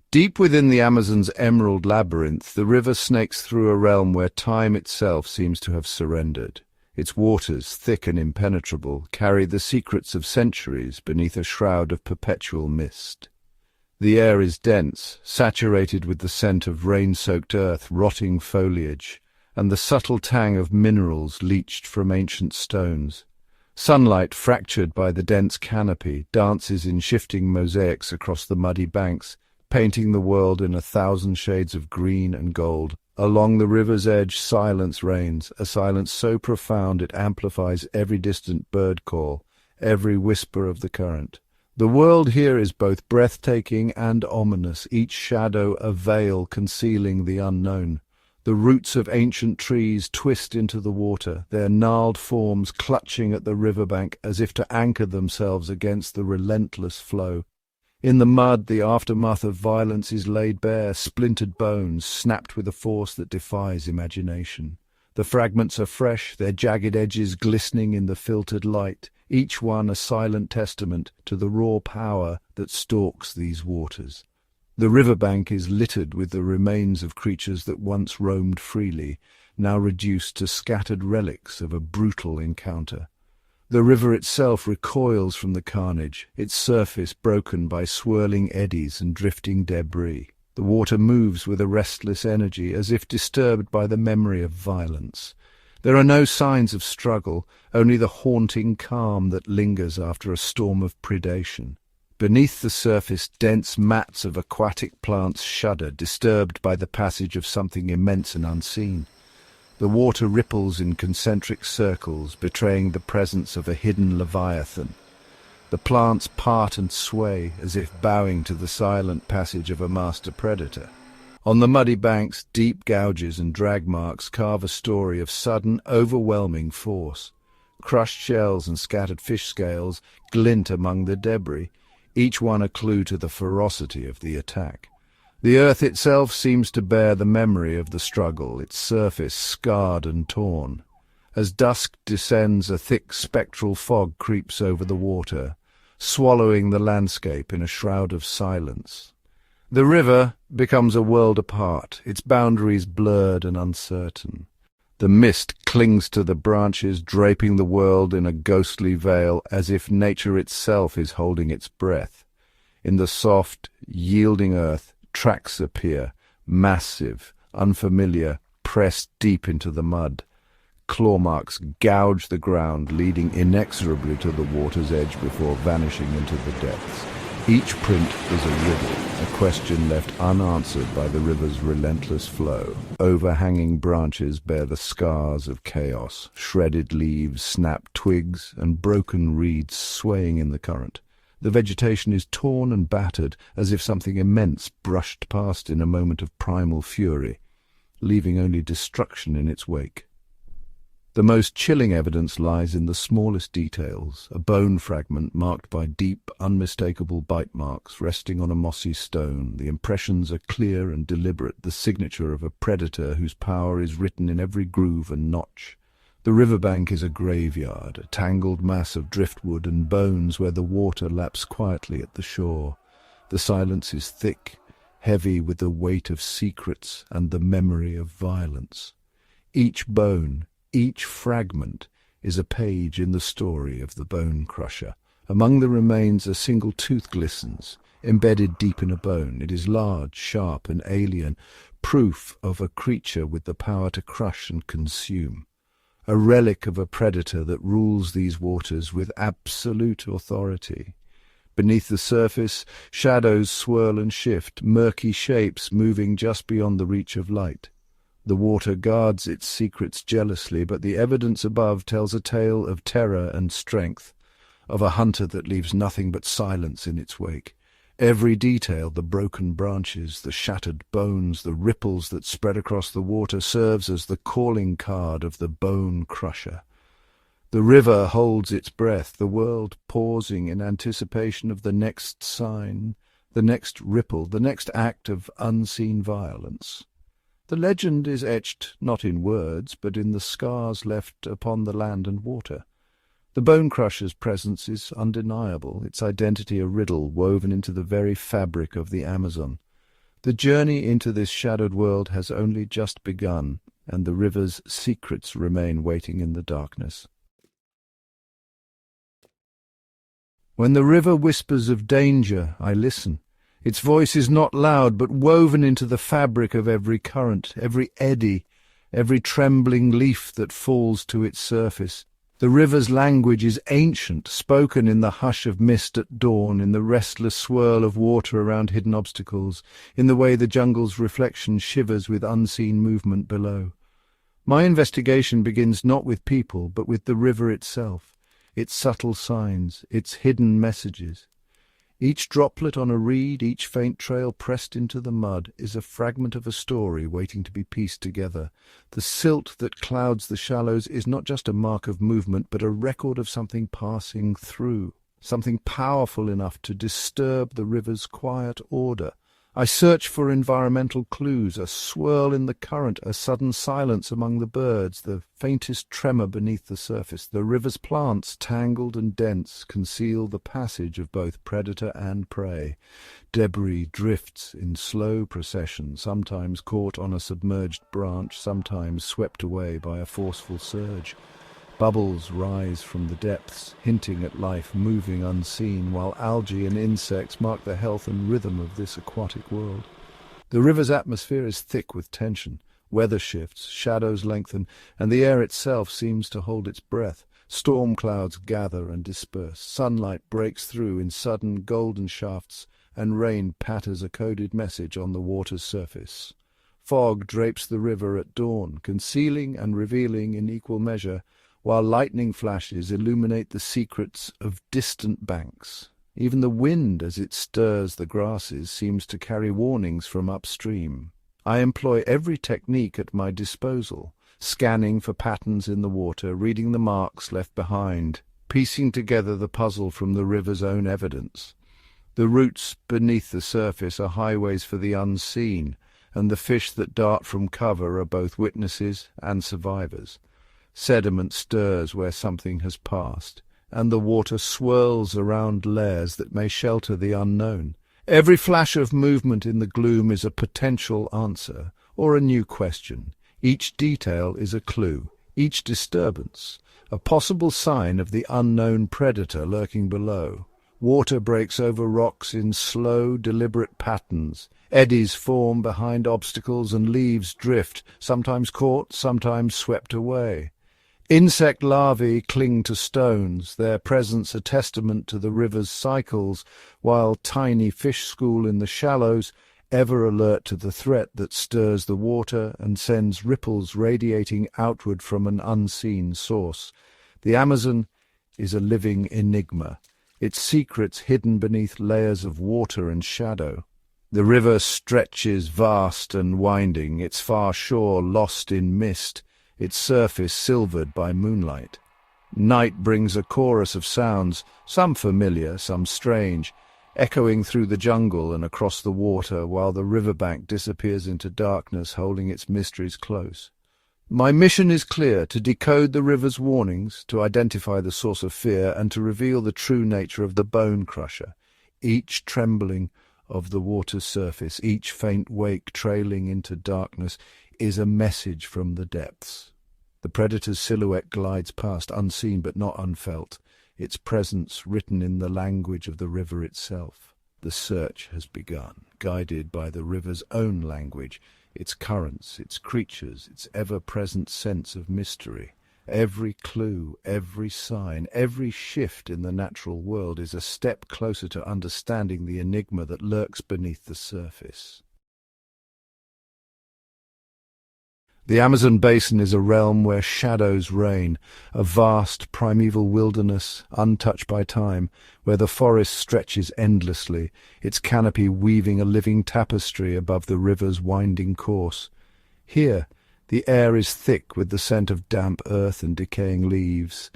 Deep within the Amazon's emerald labyrinth, the river snakes through a realm where time itself seems to have surrendered. Its waters, thick and impenetrable, carry the secrets of centuries beneath a shroud of perpetual mist. The air is dense, saturated with the scent of rain-soaked earth, rotting foliage, and the subtle tang of minerals leached from ancient stones. Sunlight, fractured by the dense canopy, dances in shifting mosaics across the muddy banks, painting the world in 1,000 shades of green and gold. Along the river's edge, silence reigns, a silence so profound it amplifies every distant bird call, every whisper of the current. The world here is both breathtaking and ominous, each shadow a veil concealing the unknown. The roots of ancient trees twist into the water, their gnarled forms clutching at the riverbank as if to anchor themselves against the relentless flow. In the mud, the aftermath of violence is laid bare, splintered bones, snapped with a force that defies imagination. The fragments are fresh, their jagged edges glistening in the filtered light, each one a silent testament to the raw power that stalks these waters. The riverbank is littered with the remains of creatures that once roamed freely, now reduced to scattered relics of a brutal encounter. The river itself recoils from the carnage, its surface broken by swirling eddies and drifting debris. The water moves with a restless energy, as if disturbed by the memory of violence. There are no signs of struggle, only the haunting calm that lingers after a storm of predation. Beneath the surface, dense mats of aquatic plants shudder, disturbed by the passage of something immense and unseen. The water ripples in concentric circles, betraying the presence of a hidden leviathan. The plants part and sway, as if bowing to the silent passage of a master predator. On the muddy banks, deep gouges and drag marks carve a story of sudden, overwhelming force. Crushed shells and scattered fish scales glint among the debris, each one a clue to the ferocity of the attack. The earth itself seems to bear the memory of the struggle, its surface scarred and torn. As dusk descends, a thick spectral fog creeps over the water, swallowing the landscape in a shroud of silence. The river becomes a world apart, its boundaries blurred and uncertain. The mist clings to the branches, draping the world in a ghostly veil, as if nature itself is holding its breath. In the soft, yielding earth, tracks appear, massive, unfamiliar, pressed deep into the mud. Claw marks gouge the ground, leading inexorably to the water's edge before vanishing into the depths. Each print is a riddle, a question left unanswered by the river's relentless flow. Overhanging branches bear the scars of chaos, shredded leaves, snapped twigs, and broken reeds swaying in the current. The vegetation is torn and battered, as if something immense brushed past in a moment of primal fury, leaving only destruction in its wake. The most chilling evidence lies in the smallest details, a bone fragment marked by deep, unmistakable bite marks resting on a mossy stone. The impressions are clear and deliberate, the signature of a predator whose power is written in every groove and notch. The riverbank is a graveyard, a tangled mass of driftwood and bones where the water laps quietly at the shore. The silence is thick, heavy with the weight of secrets and the memory of violence. Each bone, each fragment, is a page in the story of the bone crusher. Among the remains, a single tooth glistens, embedded deep in a bone. It is large, sharp, and alien, proof of a creature with the power to crush and consume. A relic of a predator that rules these waters with absolute authority. Beneath the surface, shadows swirl and shift, murky shapes moving just beyond the reach of light. The water guards its secrets jealously, but the evidence above tells a tale of terror and strength, of a hunter that leaves nothing but silence in its wake. Every detail, the broken branches, the shattered bones, the ripples that spread across the water, serves as the calling card of the bone crusher. The river holds its breath, the world pausing in anticipation of the next sign, the next ripple, the next act of unseen violence. The legend is etched not in words, but in the scars left upon the land and water. The bone crusher's presence is undeniable, its identity a riddle woven into the very fabric of the Amazon. The journey into this shadowed world has only just begun, and the river's secrets remain waiting in the darkness. When the river whispers of danger, I listen. Its voice is not loud, but woven into the fabric of every current, every eddy, every trembling leaf that falls to its surface. The river's language is ancient, spoken in the hush of mist at dawn, in the restless swirl of water around hidden obstacles, in the way the jungle's reflection shivers with unseen movement below. My investigation begins not with people, but with the river itself, its subtle signs, its hidden messages. Each droplet on a reed, each faint trail pressed into the mud, is a fragment of a story waiting to be pieced together. The silt that clouds the shallows is not just a mark of movement, but a record of something passing through, something powerful enough to disturb the river's quiet order. I search for environmental clues, a swirl in the current, a sudden silence among the birds, the faintest tremor beneath the surface. The river's plants, tangled and dense, conceal the passage of both predator and prey. Debris drifts in slow procession, sometimes caught on a submerged branch, sometimes swept away by a forceful surge. Bubbles rise from the depths, hinting at life moving unseen, while algae and insects mark the health and rhythm of this aquatic world. The river's atmosphere is thick with tension. Weather shifts, shadows lengthen, and the air itself seems to hold its breath. Storm clouds gather and disperse. Sunlight breaks through in sudden golden shafts, and rain patters a coded message on the water's surface. Fog drapes the river at dawn, concealing and revealing in equal measure, while lightning flashes illuminate the secrets of distant banks. Even the wind, as it stirs the grasses, seems to carry warnings from upstream. I employ every technique at my disposal, scanning for patterns in the water, reading the marks left behind, piecing together the puzzle from the river's own evidence. The roots beneath the surface are highways for the unseen, and the fish that dart from cover are both witnesses and survivors. Sediment stirs where something has passed, and the water swirls around layers that may shelter the unknown. Every flash of movement in the gloom is a potential answer, or a new question. Each detail is a clue, each disturbance, a possible sign of the unknown predator lurking below. Water breaks over rocks in slow, deliberate patterns. Eddies form behind obstacles and leaves drift, sometimes caught, sometimes swept away. Insect larvae cling to stones, their presence a testament to the river's cycles, while tiny fish school in the shallows, ever alert to the threat that stirs the water and sends ripples radiating outward from an unseen source. The Amazon is a living enigma, its secrets hidden beneath layers of water and shadow. The river stretches vast and winding, its far shore lost in mist, its surface silvered by moonlight. Night brings a chorus of sounds, some familiar, some strange, echoing through the jungle and across the water, while the riverbank disappears into darkness, holding its mysteries close. My mission is clear: to decode the river's warnings, to identify the source of fear, and to reveal the true nature of the bone crusher. Each trembling of the water's surface, each faint wake trailing into darkness, is a message from the depths. The predator's silhouette glides past, unseen but not unfelt, its presence written in the language of the river itself. The search has begun, guided by the river's own language, its currents, its creatures, its ever-present sense of mystery. Every clue, every sign, every shift in the natural world is a step closer to understanding the enigma that lurks beneath the surface. The Amazon basin is a realm where shadows reign, a vast primeval wilderness, untouched by time, where the forest stretches endlessly, its canopy weaving a living tapestry above the river's winding course. Here, the air is thick with the scent of damp earth and decaying leaves,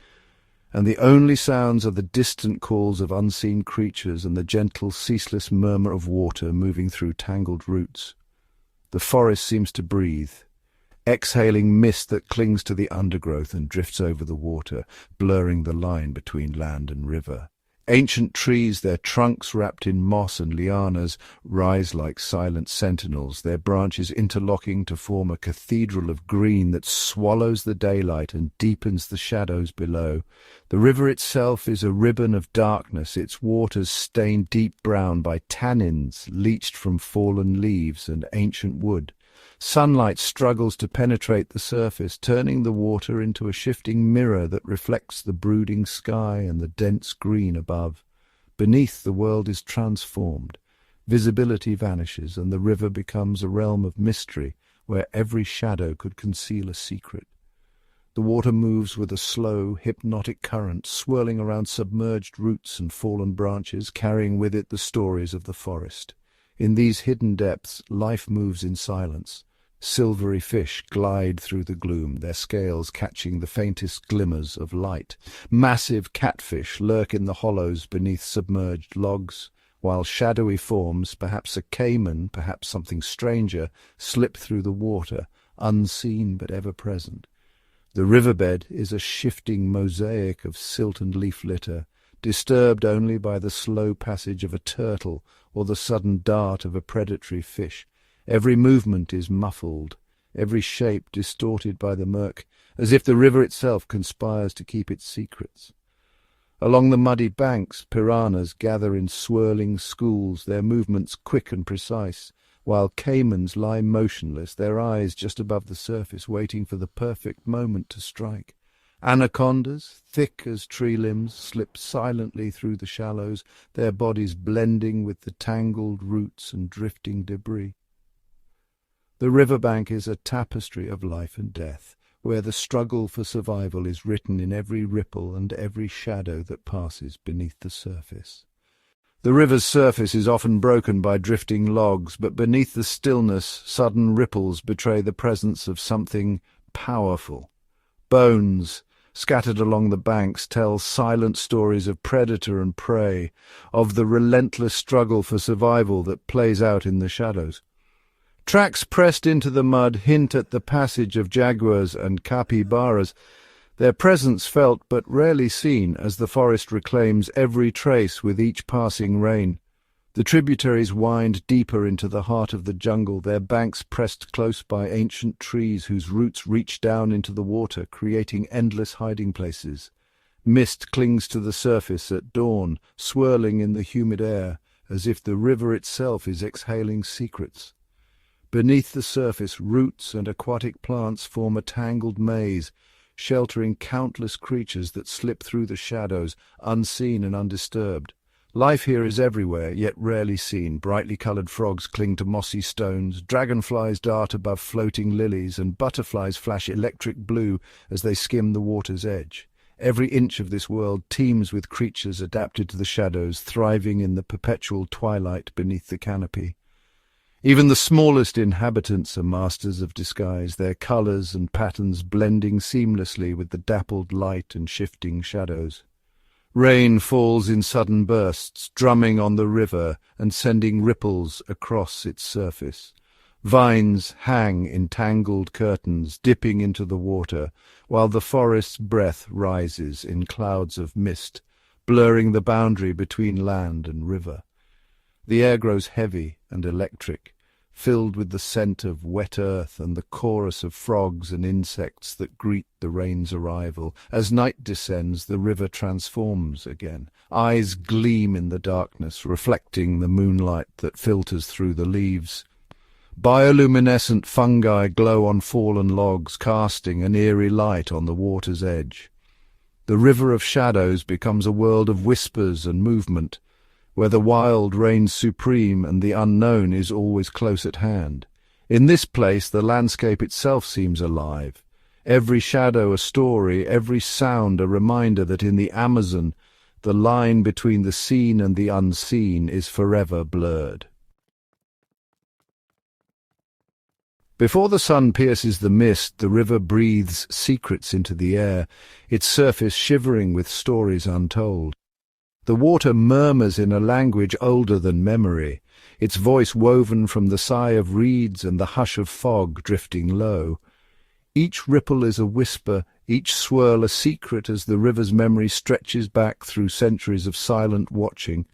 and the only sounds are the distant calls of unseen creatures and the gentle, ceaseless murmur of water moving through tangled roots. The forest seems to breathe, exhaling mist that clings to the undergrowth and drifts over the water, blurring the line between land and river. Ancient trees, their trunks wrapped in moss and lianas, rise like silent sentinels, their branches interlocking to form a cathedral of green that swallows the daylight and deepens the shadows below. The river itself is a ribbon of darkness, its waters stained deep brown by tannins leached from fallen leaves and ancient wood. Sunlight struggles to penetrate the surface, turning the water into a shifting mirror that reflects the brooding sky and the dense green above. Beneath, the world is transformed. Visibility vanishes, and the river becomes a realm of mystery where every shadow could conceal a secret. The water moves with a slow, hypnotic current, swirling around submerged roots and fallen branches, carrying with it the stories of the forest. In these hidden depths, life moves in silence. Silvery fish glide through the gloom, their scales catching the faintest glimmers of light. Massive catfish lurk in the hollows beneath submerged logs, while shadowy forms, perhaps a caiman, perhaps something stranger, slip through the water, unseen but ever present. The riverbed is a shifting mosaic of silt and leaf litter, disturbed only by the slow passage of a turtle or the sudden dart of a predatory fish. Every movement is muffled, every shape distorted by the murk, as if the river itself conspires to keep its secrets. Along the muddy banks, piranhas gather in swirling schools, their movements quick and precise, while caimans lie motionless, their eyes just above the surface, waiting for the perfect moment to strike. Anacondas, thick as tree limbs, slip silently through the shallows, their bodies blending with the tangled roots and drifting debris. The riverbank is a tapestry of life and death, where the struggle for survival is written in every ripple and every shadow that passes beneath the surface. The river's surface is often broken by drifting logs, but beneath the stillness, sudden ripples betray the presence of something powerful. Bones, scattered along the banks, tell silent stories of predator and prey, of the relentless struggle for survival that plays out in the shadows. Tracks pressed into the mud hint at the passage of jaguars and capybaras, their presence felt but rarely seen as the forest reclaims every trace with each passing rain. The tributaries wind deeper into the heart of the jungle, their banks pressed close by ancient trees whose roots reach down into the water, creating endless hiding places. Mist clings to the surface at dawn, swirling in the humid air, as if the river itself is exhaling secrets. Beneath the surface, roots and aquatic plants form a tangled maze, sheltering countless creatures that slip through the shadows, unseen and undisturbed. Life here is everywhere, yet rarely seen. Brightly coloured frogs cling to mossy stones, dragonflies dart above floating lilies, and butterflies flash electric blue as they skim the water's edge. Every inch of this world teems with creatures adapted to the shadows, thriving in the perpetual twilight beneath the canopy. Even the smallest inhabitants are masters of disguise, their colours and patterns blending seamlessly with the dappled light and shifting shadows. Rain falls in sudden bursts, drumming on the river and sending ripples across its surface. Vines hang in tangled curtains, dipping into the water, while the forest's breath rises in clouds of mist, blurring the boundary between land and river. The air grows heavy and electric, filled with the scent of wet earth and the chorus of frogs and insects that greet the rain's arrival. As night descends, the river transforms again. Eyes gleam in the darkness, reflecting the moonlight that filters through the leaves. Bioluminescent fungi glow on fallen logs, casting an eerie light on the water's edge. The river of shadows becomes a world of whispers and movement, where the wild reigns supreme and the unknown is always close at hand. In this place the landscape itself seems alive, every shadow a story, every sound a reminder that in the Amazon the line between the seen and the unseen is forever blurred. Before the sun pierces the mist, the river breathes secrets into the air, its surface shivering with stories untold. The water murmurs in a language older than memory, its voice woven from the sigh of reeds and the hush of fog drifting low. Each ripple is a whisper, each swirl a secret as the river's memory stretches back through centuries of silent watching.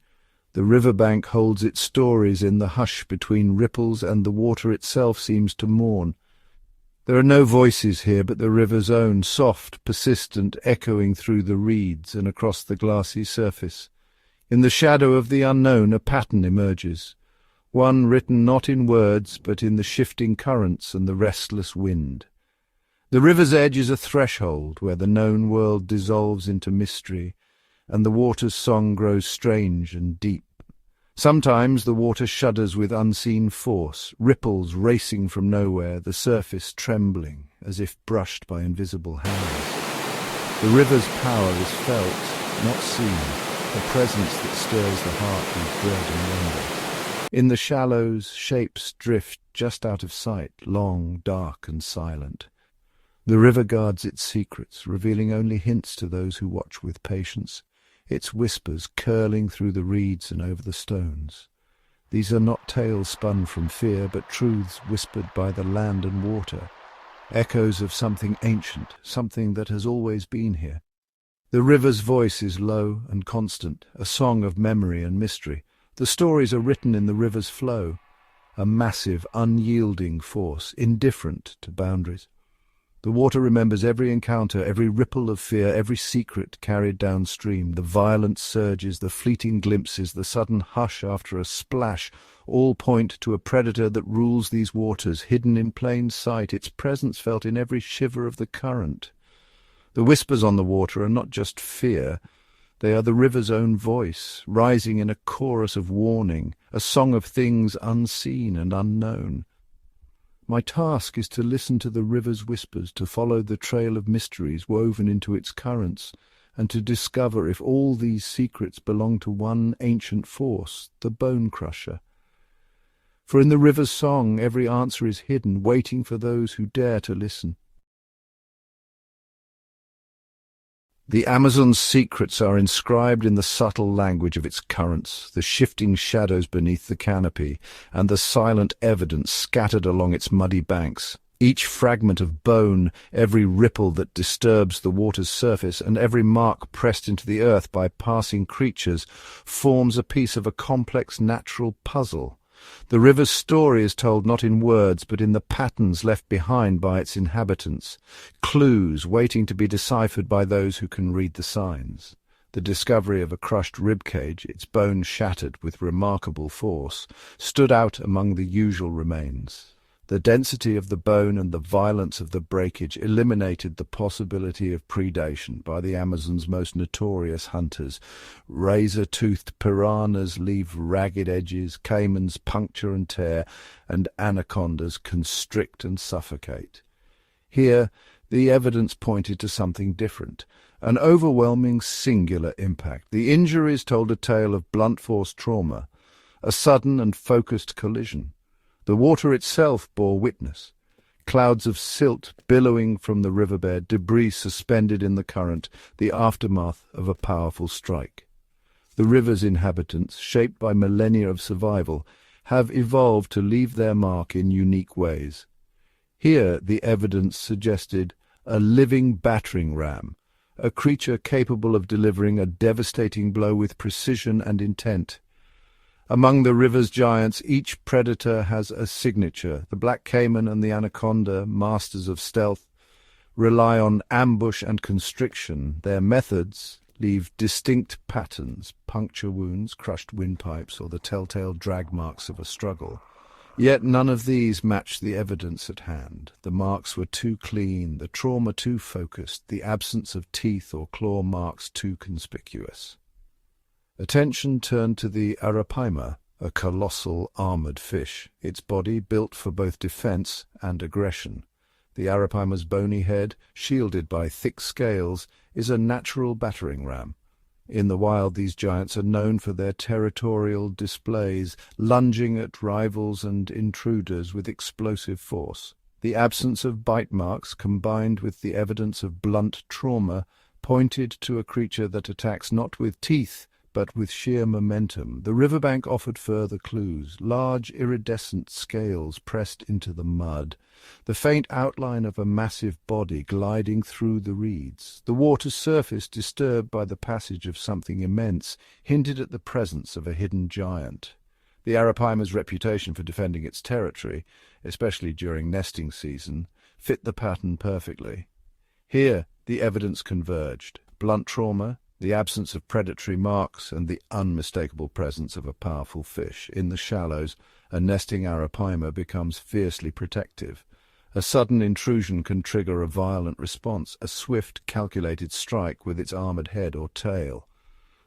The riverbank holds its stories in the hush between ripples, and the water itself seems to mourn. There are no voices here but the river's own, soft, persistent, echoing through the reeds and across the glassy surface. In the shadow of the unknown a pattern emerges, one written not in words but in the shifting currents and the restless wind. The river's edge is a threshold where the known world dissolves into mystery, and the water's song grows strange and deep. Sometimes the water shudders with unseen force, ripples racing from nowhere, the surface trembling, as if brushed by invisible hands. The river's power is felt, not seen, a presence that stirs the heart with dread and wonder. In the shallows, shapes drift just out of sight, long, dark and silent. The river guards its secrets, revealing only hints to those who watch with patience, its whispers curling through the reeds and over the stones. These are not tales spun from fear, but truths whispered by the land and water, echoes of something ancient, something that has always been here. The river's voice is low and constant, a song of memory and mystery. The stories are written in the river's flow, a massive, unyielding force, indifferent to boundaries. The water remembers every encounter, every ripple of fear, every secret carried downstream, the violent surges, the fleeting glimpses, the sudden hush after a splash, all point to a predator that rules these waters, hidden in plain sight, its presence felt in every shiver of the current. The whispers on the water are not just fear, they are the river's own voice, rising in a chorus of warning, a song of things unseen and unknown. My task is to listen to the river's whispers, to follow the trail of mysteries woven into its currents, and to discover if all these secrets belong to one ancient force, the bone crusher. For in the river's song every answer is hidden, waiting for those who dare to listen. The Amazon's secrets are inscribed in the subtle language of its currents, the shifting shadows beneath the canopy, and the silent evidence scattered along its muddy banks. Each fragment of bone, every ripple that disturbs the water's surface, and every mark pressed into the earth by passing creatures, forms a piece of a complex natural puzzle. The river's story is told not in words, but in the patterns left behind by its inhabitants, clues waiting to be deciphered by those who can read the signs. The discovery of a crushed ribcage, its bone shattered with remarkable force, stood out among the usual remains. The density of the bone and the violence of the breakage eliminated the possibility of predation by the Amazon's most notorious hunters. Razor-toothed piranhas leave ragged edges, caimans puncture and tear, and anacondas constrict and suffocate. Here, the evidence pointed to something different, an overwhelming singular impact. The injuries told a tale of blunt force trauma, a sudden and focused collision. The water itself bore witness. Clouds of silt billowing from the riverbed, debris suspended in the current, the aftermath of a powerful strike. The river's inhabitants, shaped by millennia of survival, have evolved to leave their mark in unique ways. Here, the evidence suggested a living battering ram, a creature capable of delivering a devastating blow with precision and intent. Among the river's giants, each predator has a signature. The black caiman and the anaconda, masters of stealth, rely on ambush and constriction. Their methods leave distinct patterns, puncture wounds, crushed windpipes, or the telltale drag marks of a struggle. Yet none of these matched the evidence at hand. The marks were too clean, the trauma too focused, the absence of teeth or claw marks too conspicuous. Attention turned to the arapaima, a colossal armoured fish, its body built for both defence and aggression. The arapaima's bony head, shielded by thick scales, is a natural battering ram. In the wild, these giants are known for their territorial displays, lunging at rivals and intruders with explosive force. The absence of bite marks, combined with the evidence of blunt trauma, pointed to a creature that attacks not with teeth, but with sheer momentum. The riverbank offered further clues, large iridescent scales pressed into the mud, the faint outline of a massive body gliding through the reeds. The water's surface, disturbed by the passage of something immense, hinted at the presence of a hidden giant. The Arapaima's reputation for defending its territory, especially during nesting season, fit the pattern perfectly. Here, the evidence converged. Blunt trauma, the absence of predatory marks, and the unmistakable presence of a powerful fish. In the shallows, a nesting Arapaima becomes fiercely protective. A sudden intrusion can trigger a violent response, a swift, calculated strike with its armored head or tail.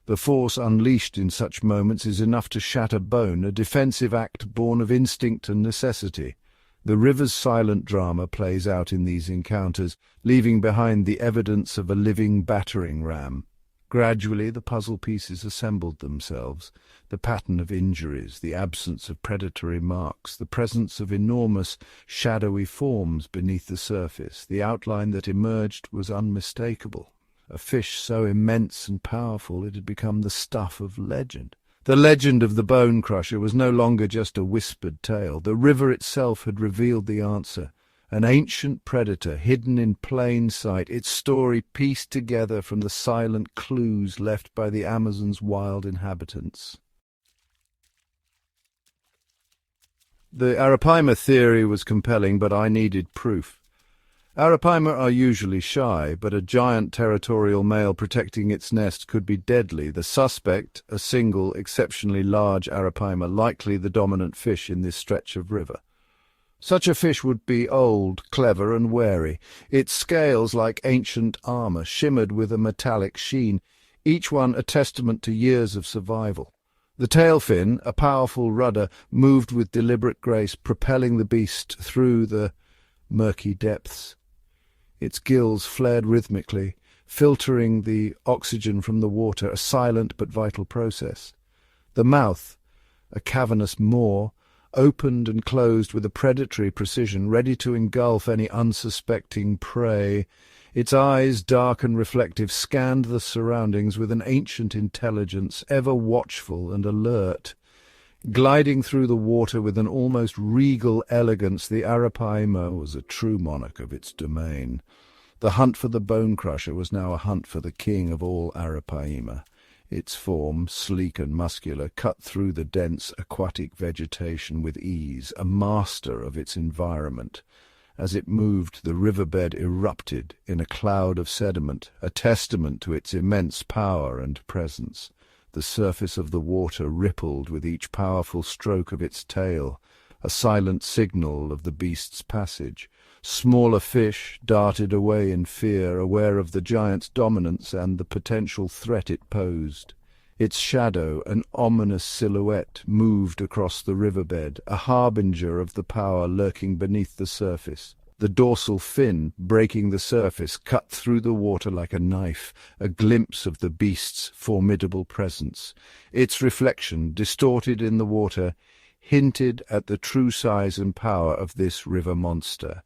The force unleashed in such moments is enough to shatter bone, a defensive act born of instinct and necessity. The river's silent drama plays out in these encounters, leaving behind the evidence of a living battering ram. Gradually, the puzzle pieces assembled themselves. The pattern of injuries, the absence of predatory marks, the presence of enormous, shadowy forms beneath the surface. The outline that emerged was unmistakable. A fish so immense and powerful it had become the stuff of legend. The legend of the bone crusher was no longer just a whispered tale. The river itself had revealed the answer. An ancient predator hidden in plain sight, its story pieced together from the silent clues left by the Amazon's wild inhabitants. The Arapaima theory was compelling, but I needed proof. Arapaima are usually shy, but a giant territorial male protecting its nest could be deadly. The suspect, a single, exceptionally large Arapaima, likely the dominant fish in this stretch of river. Such a fish would be old, clever, and wary. Its scales, like ancient armour, shimmered with a metallic sheen, each one a testament to years of survival. The tail fin, a powerful rudder, moved with deliberate grace, propelling the beast through the murky depths. Its gills flared rhythmically, filtering the oxygen from the water, a silent but vital process. The mouth, a cavernous maw, opened and closed with a predatory precision, ready to engulf any unsuspecting prey. Its eyes, dark and reflective, scanned the surroundings with an ancient intelligence, ever watchful and alert. Gliding through the water with an almost regal elegance, the Arapaima was a true monarch of its domain. The hunt for the bone crusher was now a hunt for the king of all Arapaima. Its form, sleek and muscular, cut through the dense aquatic vegetation with ease, a master of its environment. As it moved, the riverbed erupted in a cloud of sediment, a testament to its immense power and presence. The surface of the water rippled with each powerful stroke of its tail, a silent signal of the beast's passage. Smaller fish darted away in fear, aware of the giant's dominance and the potential threat it posed. Its shadow, an ominous silhouette, moved across the riverbed, a harbinger of the power lurking beneath the surface. The dorsal fin, breaking the surface, cut through the water like a knife, a glimpse of the beast's formidable presence. Its reflection, distorted in the water, hinted at the true size and power of this river monster.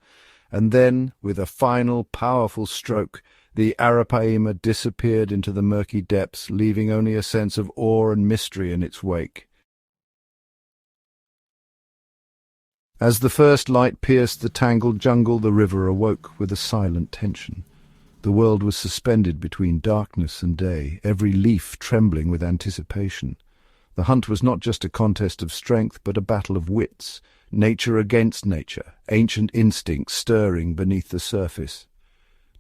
And then, with a final powerful stroke, the Arapaima disappeared into the murky depths, leaving only a sense of awe and mystery in its wake. As the first light pierced the tangled jungle, the river awoke with a silent tension. The world was suspended between darkness and day, every leaf trembling with anticipation. The hunt was not just a contest of strength, but a battle of wits, nature against nature, ancient instincts stirring beneath the surface.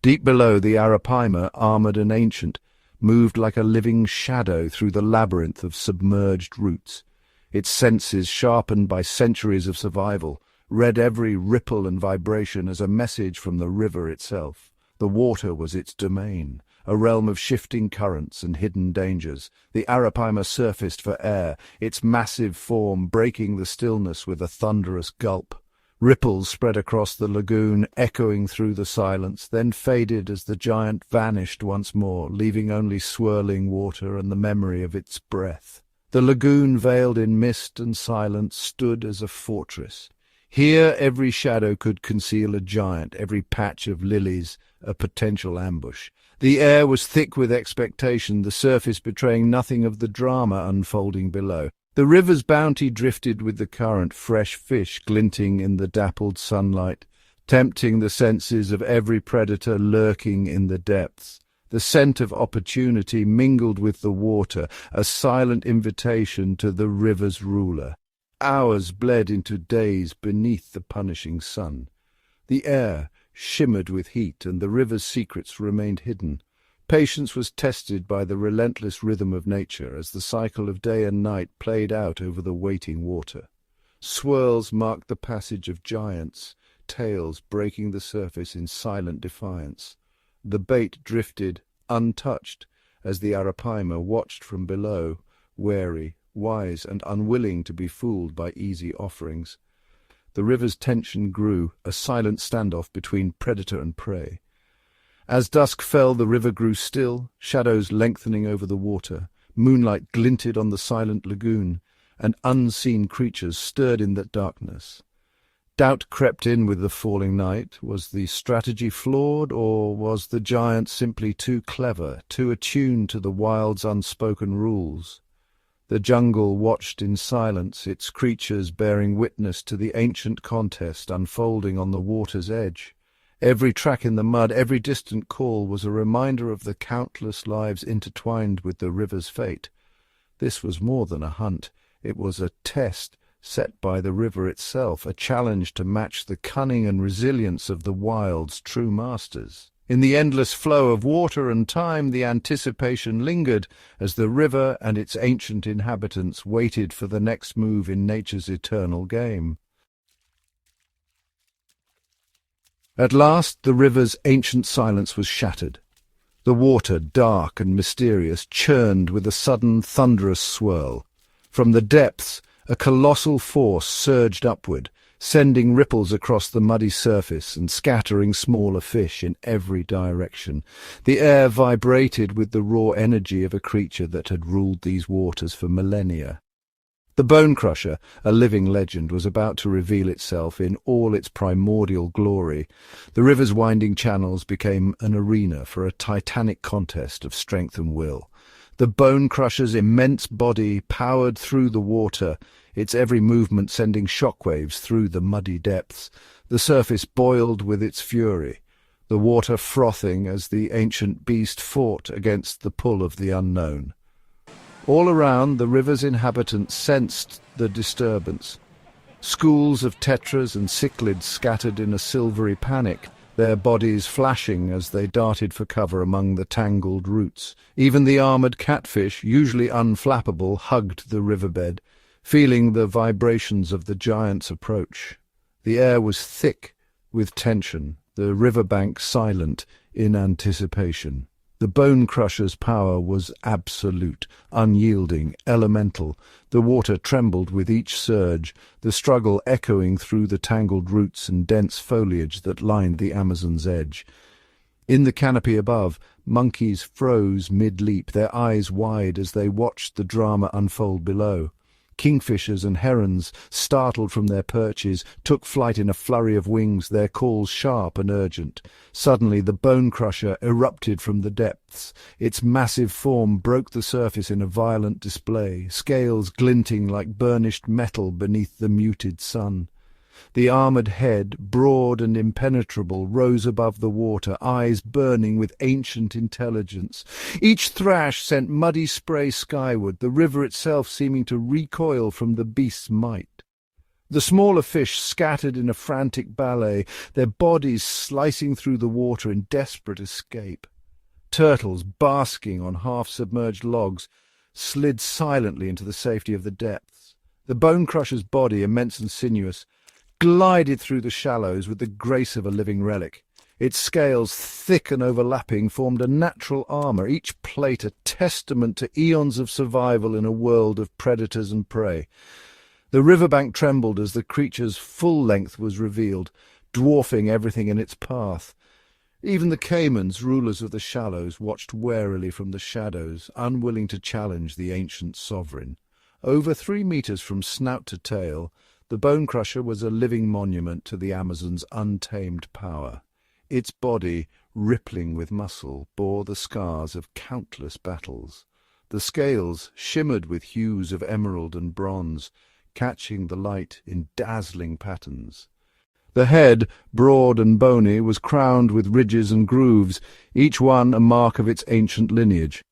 Deep below, the Arapaima, armoured and ancient, moved like a living shadow through the labyrinth of submerged roots. Its senses, sharpened by centuries of survival, read every ripple and vibration as a message from the river itself. The water was its domain, a realm of shifting currents and hidden dangers. The Arapaima surfaced for air, its massive form breaking the stillness with a thunderous gulp. Ripples spread across the lagoon, echoing through the silence, then faded as the giant vanished once more, leaving only swirling water and the memory of its breath. The lagoon, veiled in mist and silence, stood as a fortress. Here every shadow could conceal a giant, every patch of lilies a potential ambush. The air was thick with expectation, the surface betraying nothing of the drama unfolding below. The river's bounty drifted with the current, fresh fish glinting in the dappled sunlight, tempting the senses of every predator lurking in the depths. The scent of opportunity mingled with the water, a silent invitation to the river's ruler. Hours bled into days beneath the punishing sun. The air shimmered with heat, and the river's secrets remained hidden. Patience was tested by the relentless rhythm of nature as the cycle of day and night played out over the waiting water. Swirls marked the passage of giants, tails breaking the surface in silent defiance. The bait drifted, untouched, as the Arapaima watched from below, wary, wise, and unwilling to be fooled by easy offerings. The river's tension grew, a silent standoff between predator and prey. As dusk fell, the river grew still, shadows lengthening over the water. Moonlight glinted on the silent lagoon, and unseen creatures stirred in that darkness. Doubt crept in with the falling night. Was the strategy flawed, or was the giant simply too clever, too attuned to the wild's unspoken rules? The jungle watched in silence, its creatures bearing witness to the ancient contest unfolding on the water's edge. Every track in the mud, every distant call was a reminder of the countless lives intertwined with the river's fate. This was more than a hunt. It was a test set by the river itself, a challenge to match the cunning and resilience of the wild's true masters. In the endless flow of water and time, the anticipation lingered as the river and its ancient inhabitants waited for the next move in nature's eternal game. At last, the river's ancient silence was shattered. The water, dark and mysterious, churned with a sudden, thunderous swirl. From the depths, a colossal force surged upward, sending ripples across the muddy surface and scattering smaller fish in every direction. The air vibrated with the raw energy of a creature that had ruled these waters for millennia. The Bone Crusher, a living legend, was about to reveal itself in all its primordial glory. The river's winding channels became an arena for a titanic contest of strength and will. The Bone Crusher's immense body powered through the water, its every movement sending shockwaves through the muddy depths. The surface boiled with its fury, the water frothing as the ancient beast fought against the pull of the unknown. All around, the river's inhabitants sensed the disturbance. Schools of tetras and cichlids scattered in a silvery panic, their bodies flashing as they darted for cover among the tangled roots. Even the armoured catfish, usually unflappable, hugged the riverbed, feeling the vibrations of the giant's approach. The air was thick with tension, the riverbank silent in anticipation. The Bone Crusher's power was absolute, unyielding, elemental. The water trembled with each surge, the struggle echoing through the tangled roots and dense foliage that lined the Amazon's edge. In the canopy above, monkeys froze mid-leap, their eyes wide as they watched the drama unfold below. Kingfishers and herons, startled from their perches, took flight in a flurry of wings, their calls sharp and urgent. Suddenly the Bone Crusher erupted from the depths. Its massive form broke the surface in a violent display, scales glinting like burnished metal beneath the muted sun. The armoured head, broad and impenetrable, rose above the water, eyes burning with ancient intelligence. Each thrash sent muddy spray skyward, the river itself seeming to recoil from the beast's might. The smaller fish scattered in a frantic ballet, their bodies slicing through the water in desperate escape. Turtles, basking on half-submerged logs, slid silently into the safety of the depths. The Bone Crusher's body, immense and sinuous, glided through the shallows with the grace of a living relic. Its scales, thick and overlapping, formed a natural armour, each plate a testament to eons of survival in a world of predators and prey. The riverbank trembled as the creature's full length was revealed, dwarfing everything in its path. Even the caimans, rulers of the shallows, watched warily from the shadows, unwilling to challenge the ancient sovereign. Over 3 meters from snout to tail, the Bone Crusher was a living monument to the Amazon's untamed power. Its body, rippling with muscle, bore the scars of countless battles. The scales shimmered with hues of emerald and bronze, catching the light in dazzling patterns. The head, broad and bony, was crowned with ridges and grooves, each one a mark of its ancient lineage.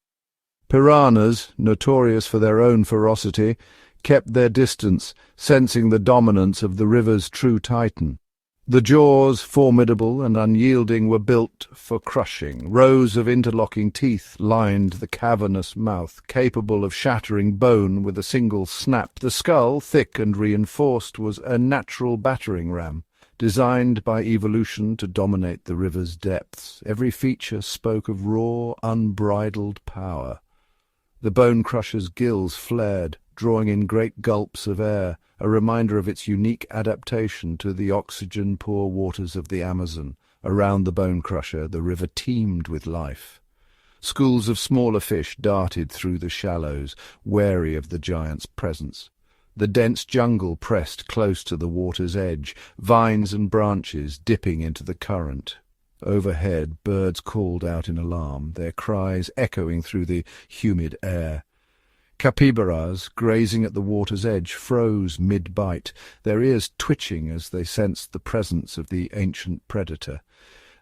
Piranhas, notorious for their own ferocity, kept their distance, sensing the dominance of the river's true titan. The jaws, formidable and unyielding, were built for crushing. Rows of interlocking teeth lined the cavernous mouth, capable of shattering bone with a single snap. The skull, thick and reinforced, was a natural battering ram, designed by evolution to dominate the river's depths. Every feature spoke of raw, unbridled power. The bone crusher's gills flared, drawing in great gulps of air, a reminder of its unique adaptation to the oxygen-poor waters of the Amazon. Around the bone crusher, the river teemed with life. Schools of smaller fish darted through the shallows, wary of the giant's presence. The dense jungle pressed close to the water's edge, vines and branches dipping into the current. Overhead, birds called out in alarm, their cries echoing through the humid air. Capybaras, grazing at the water's edge, froze mid-bite, their ears twitching as they sensed the presence of the ancient predator.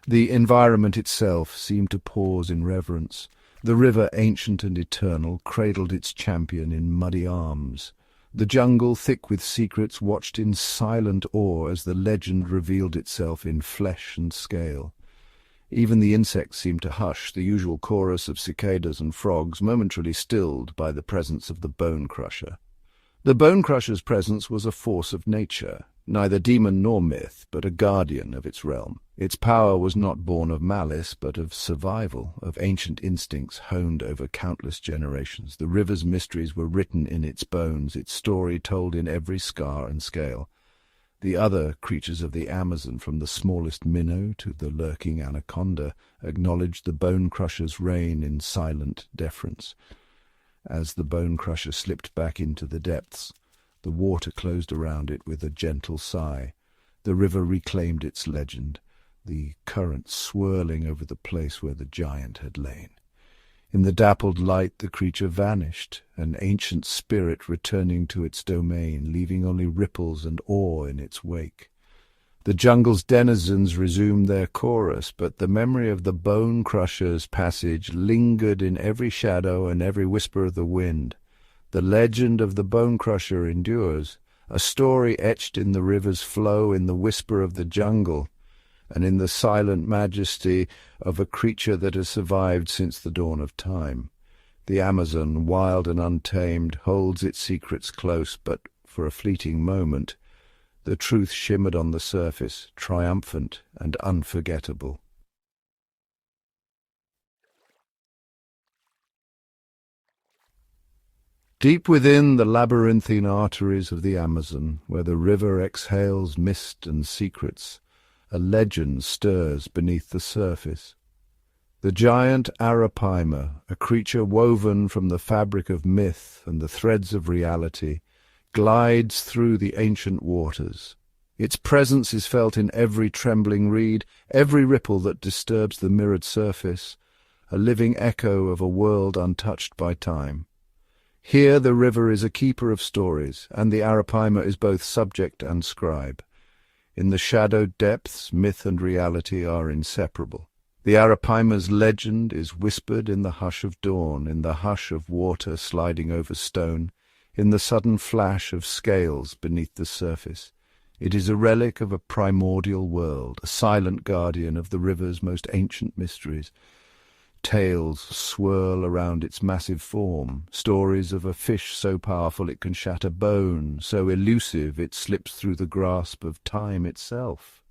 The environment itself seemed to pause in reverence. The river, ancient and eternal, cradled its champion in muddy arms. The jungle, thick with secrets, watched in silent awe as the legend revealed itself in flesh and scale. Even the insects seemed to hush, the usual chorus of cicadas and frogs momentarily stilled by the presence of the bone crusher. The bone crusher's presence was a force of nature, neither demon nor myth, but a guardian of its realm. Its power was not born of malice, but of survival, of ancient instincts honed over countless generations. The river's mysteries were written in its bones, its story told in every scar and scale. The other creatures of the Amazon, from the smallest minnow to the lurking anaconda, acknowledged the bone crusher's reign in silent deference. As the bone crusher slipped back into the depths, the water closed around it with a gentle sigh. The river reclaimed its legend, the current swirling over the place where the giant had lain. In the dappled light the creature vanished, an ancient spirit returning to its domain, leaving only ripples and awe in its wake. The jungle's denizens resumed their chorus, but the memory of the bone crusher's passage lingered in every shadow and every whisper of the wind. The legend of the bone crusher endures, a story etched in the river's flow, in the whisper of the jungle, and in the silent majesty of a creature that has survived since the dawn of time. The Amazon, wild and untamed, holds its secrets close, but for a fleeting moment, the truth shimmered on the surface, triumphant and unforgettable. Deep within the labyrinthine arteries of the Amazon, where the river exhales mist and secrets, a legend stirs beneath the surface. The giant Arapaima, a creature woven from the fabric of myth and the threads of reality, glides through the ancient waters. Its presence is felt in every trembling reed, every ripple that disturbs the mirrored surface, a living echo of a world untouched by time. Here the river is a keeper of stories, and the Arapaima is both subject and scribe. In the shadowed depths, myth and reality are inseparable. The Arapaima's legend is whispered in the hush of dawn, in the hush of water sliding over stone, in the sudden flash of scales beneath the surface. It is a relic of a primordial world, a silent guardian of the river's most ancient mysteries. Tales swirl around its massive form, stories of a fish so powerful it can shatter bone, so elusive it slips through the grasp of time itself.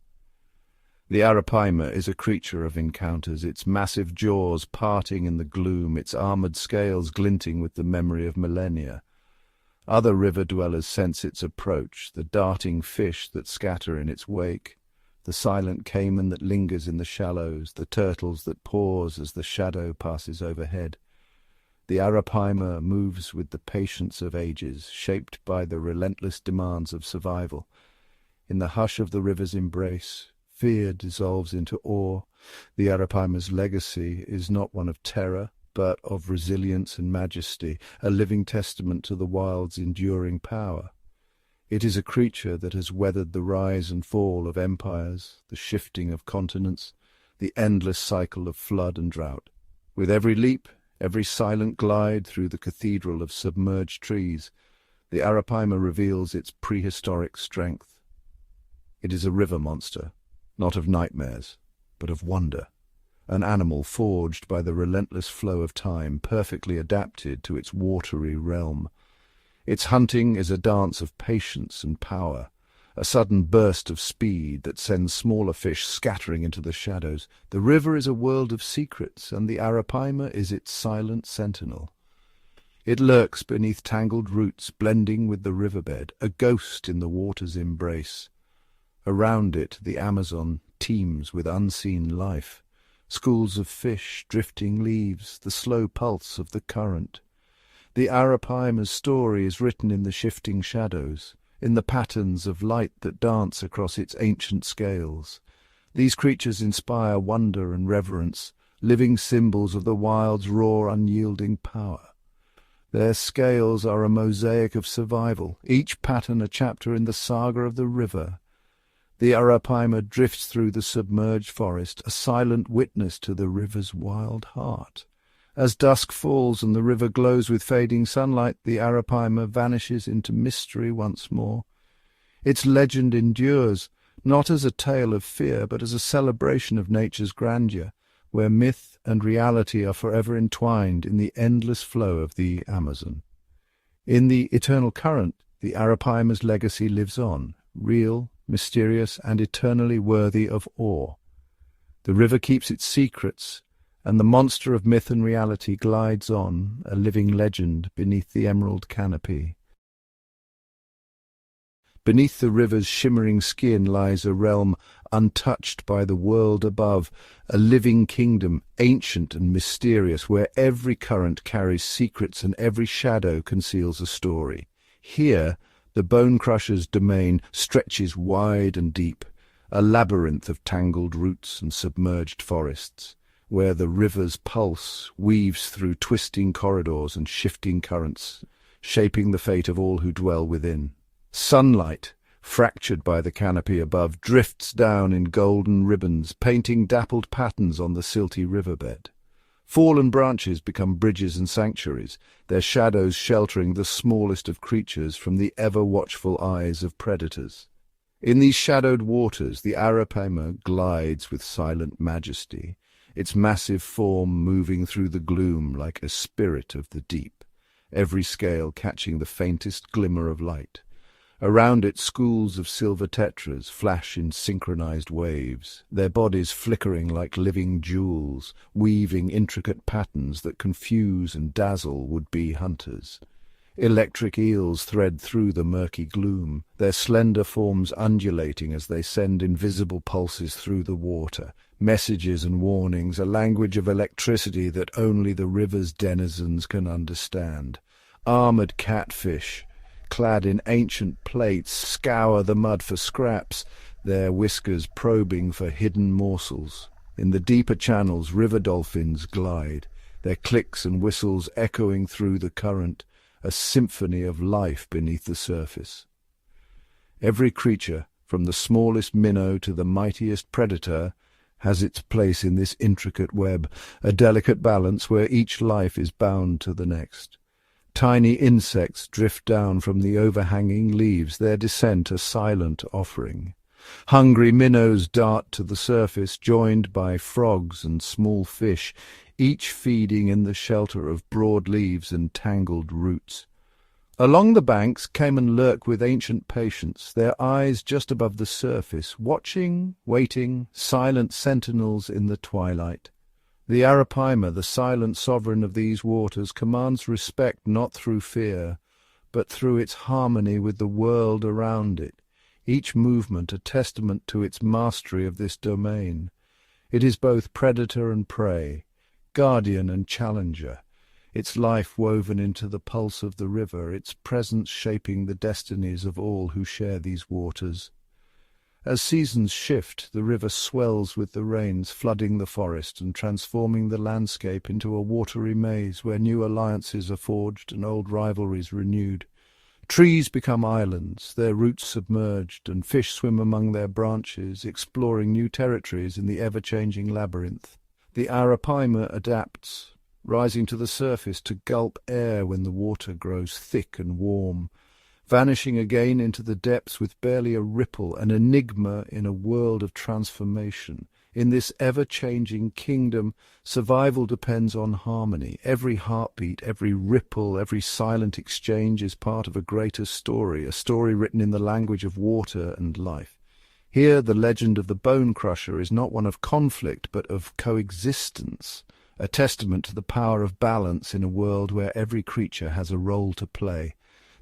The Arapaima is a creature of encounters, its massive jaws parting in the gloom, its armoured scales glinting with the memory of millennia. Other river-dwellers sense its approach, the darting fish that scatter in its wake, the silent caiman that lingers in the shallows, the turtles that pause as the shadow passes overhead. The Arapaima moves with the patience of ages, shaped by the relentless demands of survival. In the hush of the river's embrace, fear dissolves into awe. The Arapaima's legacy is not one of terror, but of resilience and majesty, a living testament to the wild's enduring power. It is a creature that has weathered the rise and fall of empires, the shifting of continents, the endless cycle of flood and drought. With every leap, every silent glide through the cathedral of submerged trees, the Arapaima reveals its prehistoric strength. It is a river monster, not of nightmares, but of wonder, an animal forged by the relentless flow of time, perfectly adapted to its watery realm. Its hunting is a dance of patience and power, a sudden burst of speed that sends smaller fish scattering into the shadows. The river is a world of secrets, and the Arapaima is its silent sentinel. It lurks beneath tangled roots, blending with the riverbed, a ghost in the water's embrace. Around it, the Amazon teems with unseen life, schools of fish, drifting leaves, the slow pulse of the current. The Arapaima's story is written in the shifting shadows, in the patterns of light that dance across its ancient scales. These creatures inspire wonder and reverence, living symbols of the wild's raw, unyielding power. Their scales are a mosaic of survival, each pattern a chapter in the saga of the river. The Arapaima drifts through the submerged forest, a silent witness to the river's wild heart. As dusk falls and the river glows with fading sunlight, the Arapaima vanishes into mystery once more. Its legend endures, not as a tale of fear, but as a celebration of nature's grandeur, where myth and reality are forever entwined in the endless flow of the Amazon. In the eternal current, the Arapaima's legacy lives on, real, mysterious, and eternally worthy of awe. The river keeps its secrets, and the monster of myth and reality glides on, a living legend beneath the emerald canopy. Beneath the river's shimmering skin lies a realm untouched by the world above, a living kingdom, ancient and mysterious, where every current carries secrets and every shadow conceals a story. Here, the Bone Crusher's domain stretches wide and deep, a labyrinth of tangled roots and submerged forests, where the river's pulse weaves through twisting corridors and shifting currents, shaping the fate of all who dwell within. Sunlight, fractured by the canopy above, drifts down in golden ribbons, painting dappled patterns on the silty riverbed. Fallen branches become bridges and sanctuaries, their shadows sheltering the smallest of creatures from the ever-watchful eyes of predators. In these shadowed waters, the Arapaima glides with silent majesty, its massive form moving through the gloom like a spirit of the deep, every scale catching the faintest glimmer of light. Around it, schools of silver tetras flash in synchronized waves, their bodies flickering like living jewels, weaving intricate patterns that confuse and dazzle would-be hunters. Electric eels thread through the murky gloom, their slender forms undulating as they send invisible pulses through the water, messages and warnings, a language of electricity that only the river's denizens can understand. Armored catfish, clad in ancient plates, scour the mud for scraps, their whiskers probing for hidden morsels. In the deeper channels, river dolphins glide, their clicks and whistles echoing through the current, a symphony of life beneath the surface. Every creature, from the smallest minnow to the mightiest predator, has its place in this intricate web, a delicate balance where each life is bound to the next. Tiny insects drift down from the overhanging leaves, their descent a silent offering. Hungry minnows dart to the surface, joined by frogs and small fish, each feeding in the shelter of broad leaves and tangled roots. Along the banks, caiman lurk with ancient patience, their eyes just above the surface, watching, waiting, silent sentinels in the twilight. The Arapaima, the silent sovereign of these waters, commands respect not through fear, but through its harmony with the world around it, each movement a testament to its mastery of this domain. It is both predator and prey, guardian and challenger, its life woven into the pulse of the river, its presence shaping the destinies of all who share these waters. As seasons shift, the river swells with the rains, flooding the forest and transforming the landscape into a watery maze where new alliances are forged and old rivalries renewed. Trees become islands, their roots submerged, and fish swim among their branches, exploring new territories in the ever-changing labyrinth. The arapaima adapts, rising to the surface to gulp air when the water grows thick and warm, vanishing again into the depths with barely a ripple, an enigma in a world of transformation. In this ever-changing kingdom, survival depends on harmony. Every heartbeat, every ripple, every silent exchange is part of a greater story, a story written in the language of water and life. Here, the legend of the bone crusher is not one of conflict, but of coexistence, a testament to the power of balance in a world where every creature has a role to play.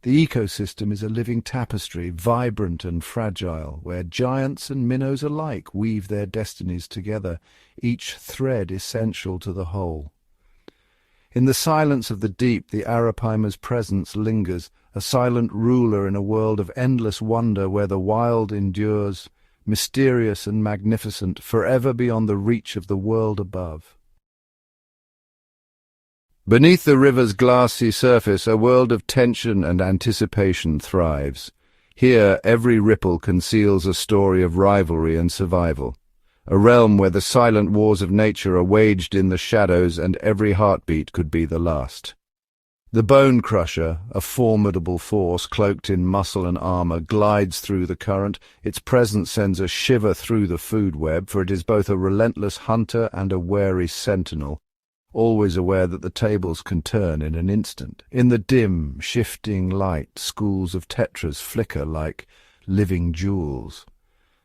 The ecosystem is a living tapestry, vibrant and fragile, where giants and minnows alike weave their destinies together, each thread essential to the whole. In the silence of the deep, the arapaima's presence lingers, a silent ruler in a world of endless wonder where the wild endures, mysterious and magnificent, forever beyond the reach of the world above. Beneath the river's glassy surface, a world of tension and anticipation thrives. Here, every ripple conceals a story of rivalry and survival, a realm where the silent wars of nature are waged in the shadows and every heartbeat could be the last. The bone crusher, a formidable force cloaked in muscle and armor, glides through the current. Its presence sends a shiver through the food web, for it is both a relentless hunter and a wary sentinel, always aware that the tables can turn in an instant. In the dim, shifting light, schools of tetras flicker like living jewels.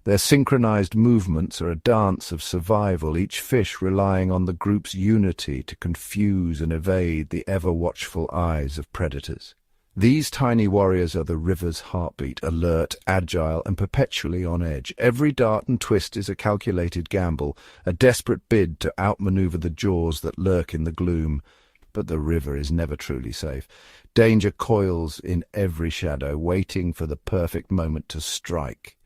Their synchronized movements are a dance of survival, each fish relying on the group's unity to confuse and evade the ever-watchful eyes of predators. These tiny warriors are the river's heartbeat, alert, agile, and perpetually on edge. Every dart and twist is a calculated gamble, a desperate bid to outmaneuver the jaws that lurk in the gloom. But the river is never truly safe. Danger coils in every shadow, waiting for the perfect moment to strike.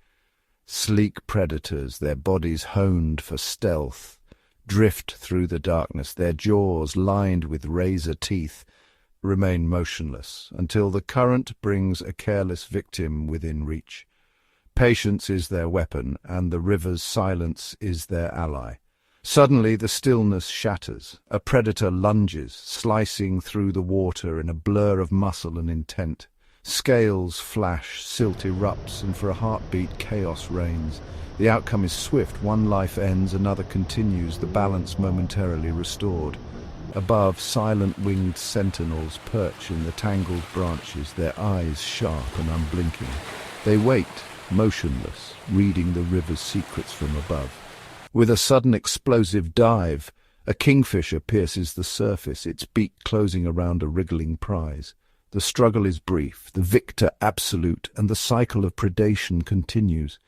Sleek predators, their bodies honed for stealth, drift through the darkness, their jaws lined with razor teeth, remain motionless until the current brings a careless victim within reach. Patience is their weapon, and the river's silence is their ally. Suddenly the stillness shatters. A predator lunges, slicing through the water in a blur of muscle and intent. Scales flash, silt erupts, and for a heartbeat chaos reigns. The outcome is swift. One life ends, another continues, the balance momentarily restored. Above, silent winged sentinels perch in the tangled branches, their eyes sharp and unblinking. They wait, motionless, reading the river's secrets from above. With a sudden explosive dive, a kingfisher pierces the surface, its beak closing around a wriggling prize. The struggle is brief, the victor absolute, and the cycle of predation continues.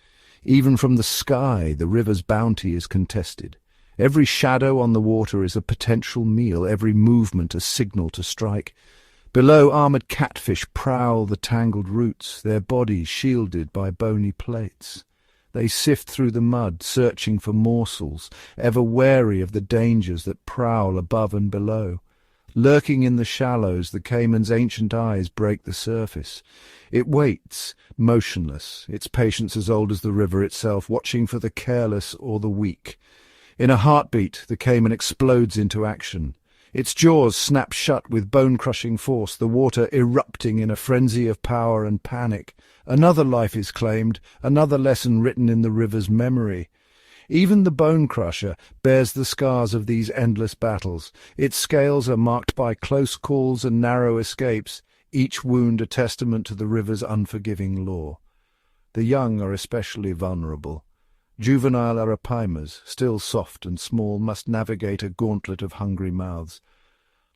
Even from the sky, the river's bounty is contested. Every shadow on the water is a potential meal, every movement a signal to strike. Below, armored catfish prowl the tangled roots, their bodies shielded by bony plates. They sift through the mud, searching for morsels, ever wary of the dangers that prowl above and below. Lurking in the shallows, the caiman's ancient eyes break the surface. It waits, motionless, its patience as old as the river itself, watching for the careless or the weak. In a heartbeat, the caiman explodes into action. Its jaws snap shut with bone-crushing force, the water erupting in a frenzy of power and panic. Another life is claimed, another lesson written in the river's memory. Even the bone crusher bears the scars of these endless battles. Its scales are marked by close calls and narrow escapes, each wound a testament to the river's unforgiving law. The young are especially vulnerable. Juvenile arapaimas, still soft and small, must navigate a gauntlet of hungry mouths.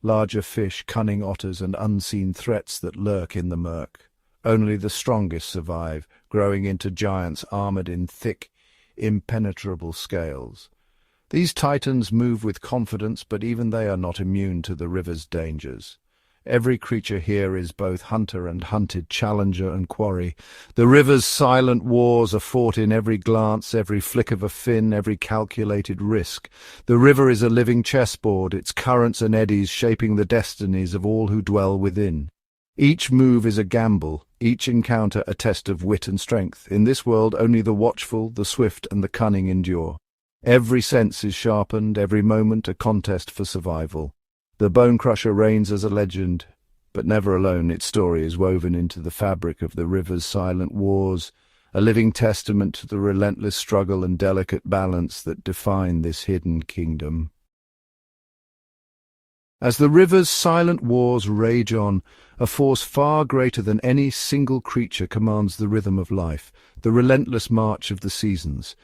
Larger fish, cunning otters, and unseen threats that lurk in the murk. Only the strongest survive, growing into giants armored in thick, impenetrable scales. These titans move with confidence, but even they are not immune to the river's dangers. Every creature here is both hunter and hunted, challenger and quarry. The river's silent wars are fought in every glance, every flick of a fin, every calculated risk. The river is a living chessboard, its currents and eddies shaping the destinies of all who dwell within. Each move is a gamble, each encounter a test of wit and strength. In this world, only the watchful, the swift, and the cunning endure. Every sense is sharpened, every moment a contest for survival. The Bone Crusher reigns as a legend, but never alone. Its story is woven into the fabric of the river's silent wars, a living testament to the relentless struggle and delicate balance that define this hidden kingdom. As the river's silent wars rage on, a force far greater than any single creature commands the rhythm of life, the relentless march of the seasons.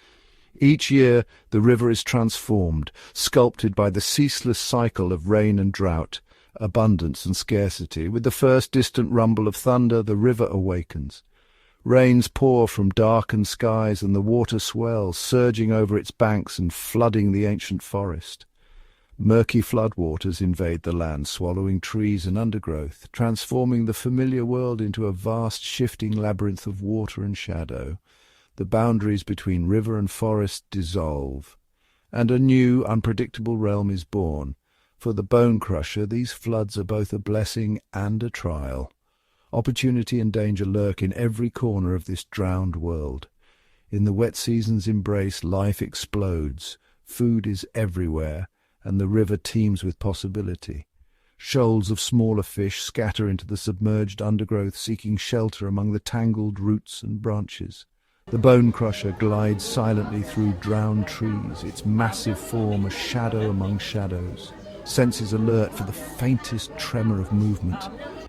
Each year, the river is transformed, sculpted by the ceaseless cycle of rain and drought, abundance and scarcity. With the first distant rumble of thunder, the river awakens. Rains pour from darkened skies, and the water swells, surging over its banks and flooding the ancient forest. Murky floodwaters invade the land, swallowing trees and undergrowth, transforming the familiar world into a vast, shifting labyrinth of water and shadow. The boundaries between river and forest dissolve, and a new, unpredictable realm is born. For the Bone Crusher, these floods are both a blessing and a trial. Opportunity and danger lurk in every corner of this drowned world. In the wet season's embrace, life explodes. Food is everywhere, and the river teems with possibility. Shoals of smaller fish scatter into the submerged undergrowth, seeking shelter among the tangled roots and branches. The Bone Crusher glides silently through drowned trees, its massive form a shadow among shadows, senses alert for the faintest tremor of movement.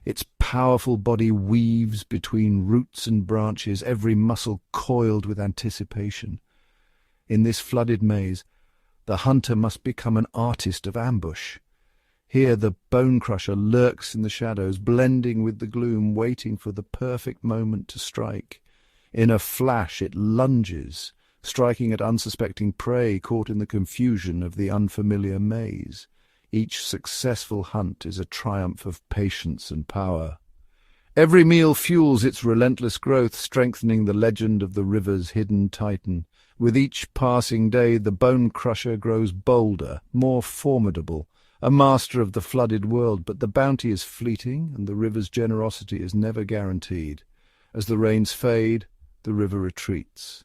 Its powerful body weaves between roots and branches, every muscle coiled with anticipation. In this flooded maze, the hunter must become an artist of ambush. Here the Bone Crusher lurks in the shadows, blending with the gloom, waiting for the perfect moment to strike. In a flash it lunges, striking at unsuspecting prey caught in the confusion of the unfamiliar maze. Each successful hunt is a triumph of patience and power. Every meal fuels its relentless growth, strengthening the legend of the river's hidden titan. With each passing day, the Bone Crusher grows bolder, more formidable, a master of the flooded world. But the bounty is fleeting, and the river's generosity is never guaranteed. As the rains fade, the river retreats.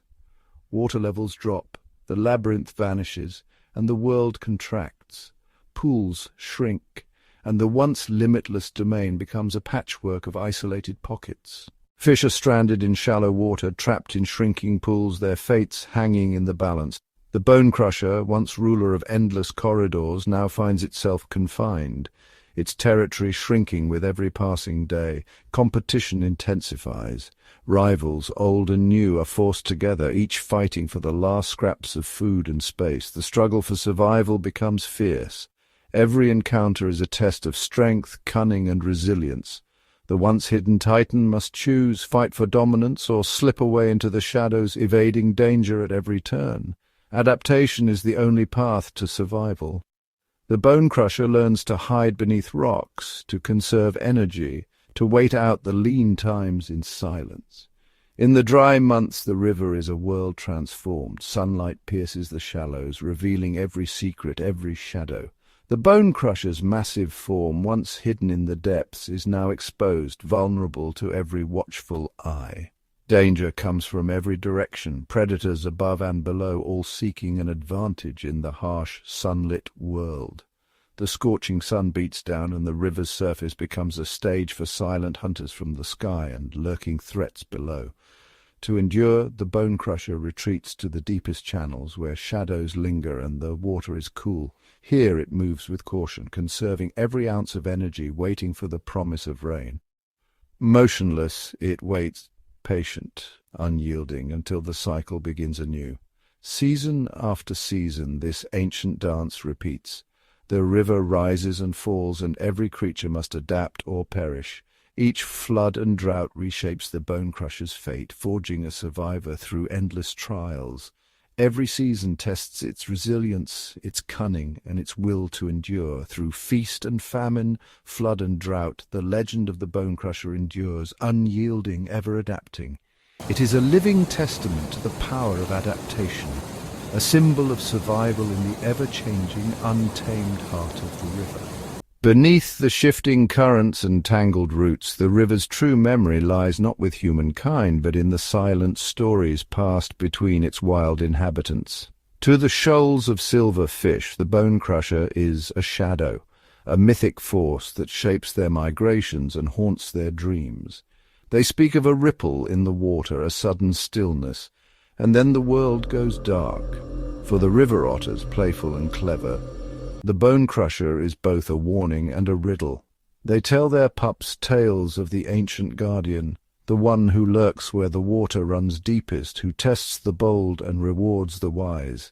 Water levels drop, the labyrinth vanishes, and the world contracts. Pools shrink, and the once limitless domain becomes a patchwork of isolated pockets. Fish are stranded in shallow water, trapped in shrinking pools, their fates hanging in the balance. The Bone Crusher, once ruler of endless corridors, now finds itself confined, its territory shrinking with every passing day. Competition intensifies. Rivals, old and new, are forced together, each fighting for the last scraps of food and space. The struggle for survival becomes fierce. Every encounter is a test of strength, cunning, and resilience. The once hidden titan must choose, fight for dominance, or slip away into the shadows, evading danger at every turn. Adaptation is the only path to survival. The Bone Crusher learns to hide beneath rocks, to conserve energy, to wait out the lean times in silence. In the dry months, the river is a world transformed. Sunlight pierces the shallows, revealing every secret, every shadow. The Bone Crusher's massive form, once hidden in the depths, is now exposed, vulnerable to every watchful eye. Danger comes from every direction, predators above and below, all seeking an advantage in the harsh, sunlit world. The scorching sun beats down, and the river's surface becomes a stage for silent hunters from the sky and lurking threats below. To endure, the Bone Crusher retreats to the deepest channels, where shadows linger and the water is cool. Here it moves with caution, conserving every ounce of energy, waiting for the promise of rain. Motionless, it waits, patient, unyielding, until the cycle begins anew. Season after season, this ancient dance repeats. The river rises and falls, and every creature must adapt or perish. Each flood and drought reshapes the Bone Crusher's fate, forging a survivor through endless trials. Every season tests its resilience, its cunning, and its will to endure. Through feast and famine, flood and drought, the legend of the Bone Crusher endures, unyielding, ever adapting. It is a living testament to the power of adaptation, a symbol of survival in the ever-changing, untamed heart of the river. Beneath the shifting currents and tangled roots, the river's true memory lies not with humankind, but in the silent stories passed between its wild inhabitants. To the shoals of silver fish, the bone crusher is a shadow, a mythic force that shapes their migrations and haunts their dreams. They speak of a ripple in the water, a sudden stillness, and then the world goes dark. For the river otters, playful and clever, the bone crusher is both a warning and a riddle. They tell their pups tales of the ancient guardian, the one who lurks where the water runs deepest, who tests the bold and rewards the wise.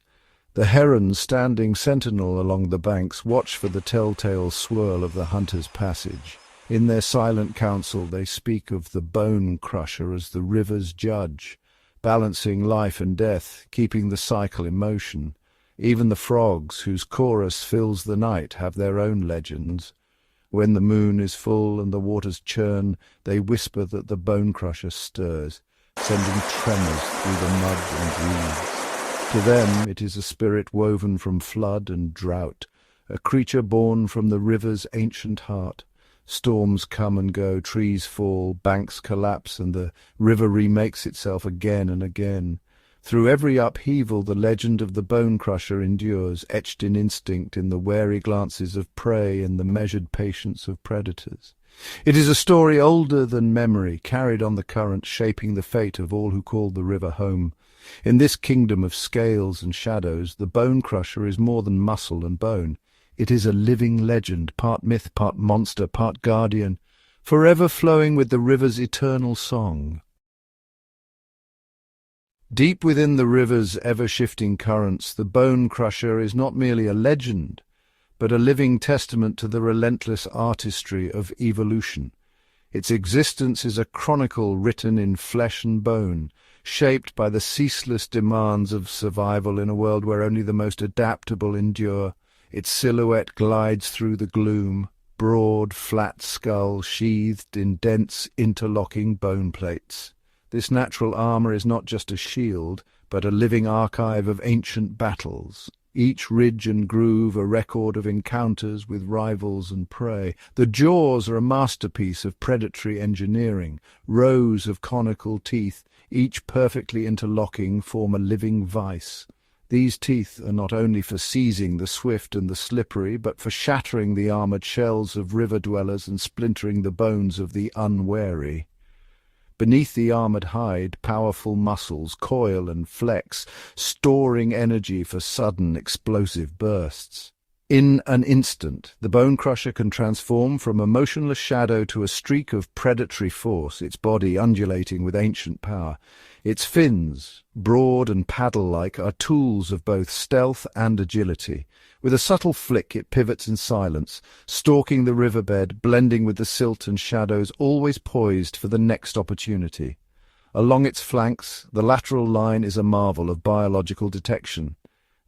The herons, standing sentinel along the banks, watch for the telltale swirl of the hunter's passage. In their silent council they speak of the bone crusher as the river's judge, balancing life and death, keeping the cycle in motion. Even the frogs, whose chorus fills the night, have their own legends. When the moon is full and the waters churn, they whisper that the bone crusher stirs, sending tremors through the mud and reeds. To them it is a spirit woven from flood and drought, a creature born from the river's ancient heart. Storms come and go, trees fall, banks collapse, and the river remakes itself again and again. Through every upheaval the legend of the bone crusher endures, etched in instinct, in the wary glances of prey and the measured patience of predators. It is a story older than memory, carried on the current, shaping the fate of all who call the river home. In this kingdom of scales and shadows, the bone crusher is more than muscle and bone. It is a living legend, part myth, part monster, part guardian, forever flowing with the river's eternal song. Deep within the river's ever-shifting currents, the bone crusher is not merely a legend, but a living testament to the relentless artistry of evolution. Its existence is a chronicle written in flesh and bone, shaped by the ceaseless demands of survival in a world where only the most adaptable endure. Its silhouette glides through the gloom, broad, flat skull sheathed in dense, interlocking bone plates. This natural armor is not just a shield, but a living archive of ancient battles. Each ridge and groove a record of encounters with rivals and prey. The jaws are a masterpiece of predatory engineering. Rows of conical teeth, each perfectly interlocking, form a living vice. These teeth are not only for seizing the swift and the slippery, but for shattering the armored shells of river dwellers and splintering the bones of the unwary. Beneath the armored hide, powerful muscles coil and flex, storing energy for sudden, explosive bursts. In an instant, the bone crusher can transform from a motionless shadow to a streak of predatory force, its body undulating with ancient power. Its fins, broad and paddle-like, are tools of both stealth and agility. With a subtle flick it pivots in silence, stalking the riverbed, blending with the silt and shadows, always poised for the next opportunity. Along its flanks, the lateral line is a marvel of biological detection.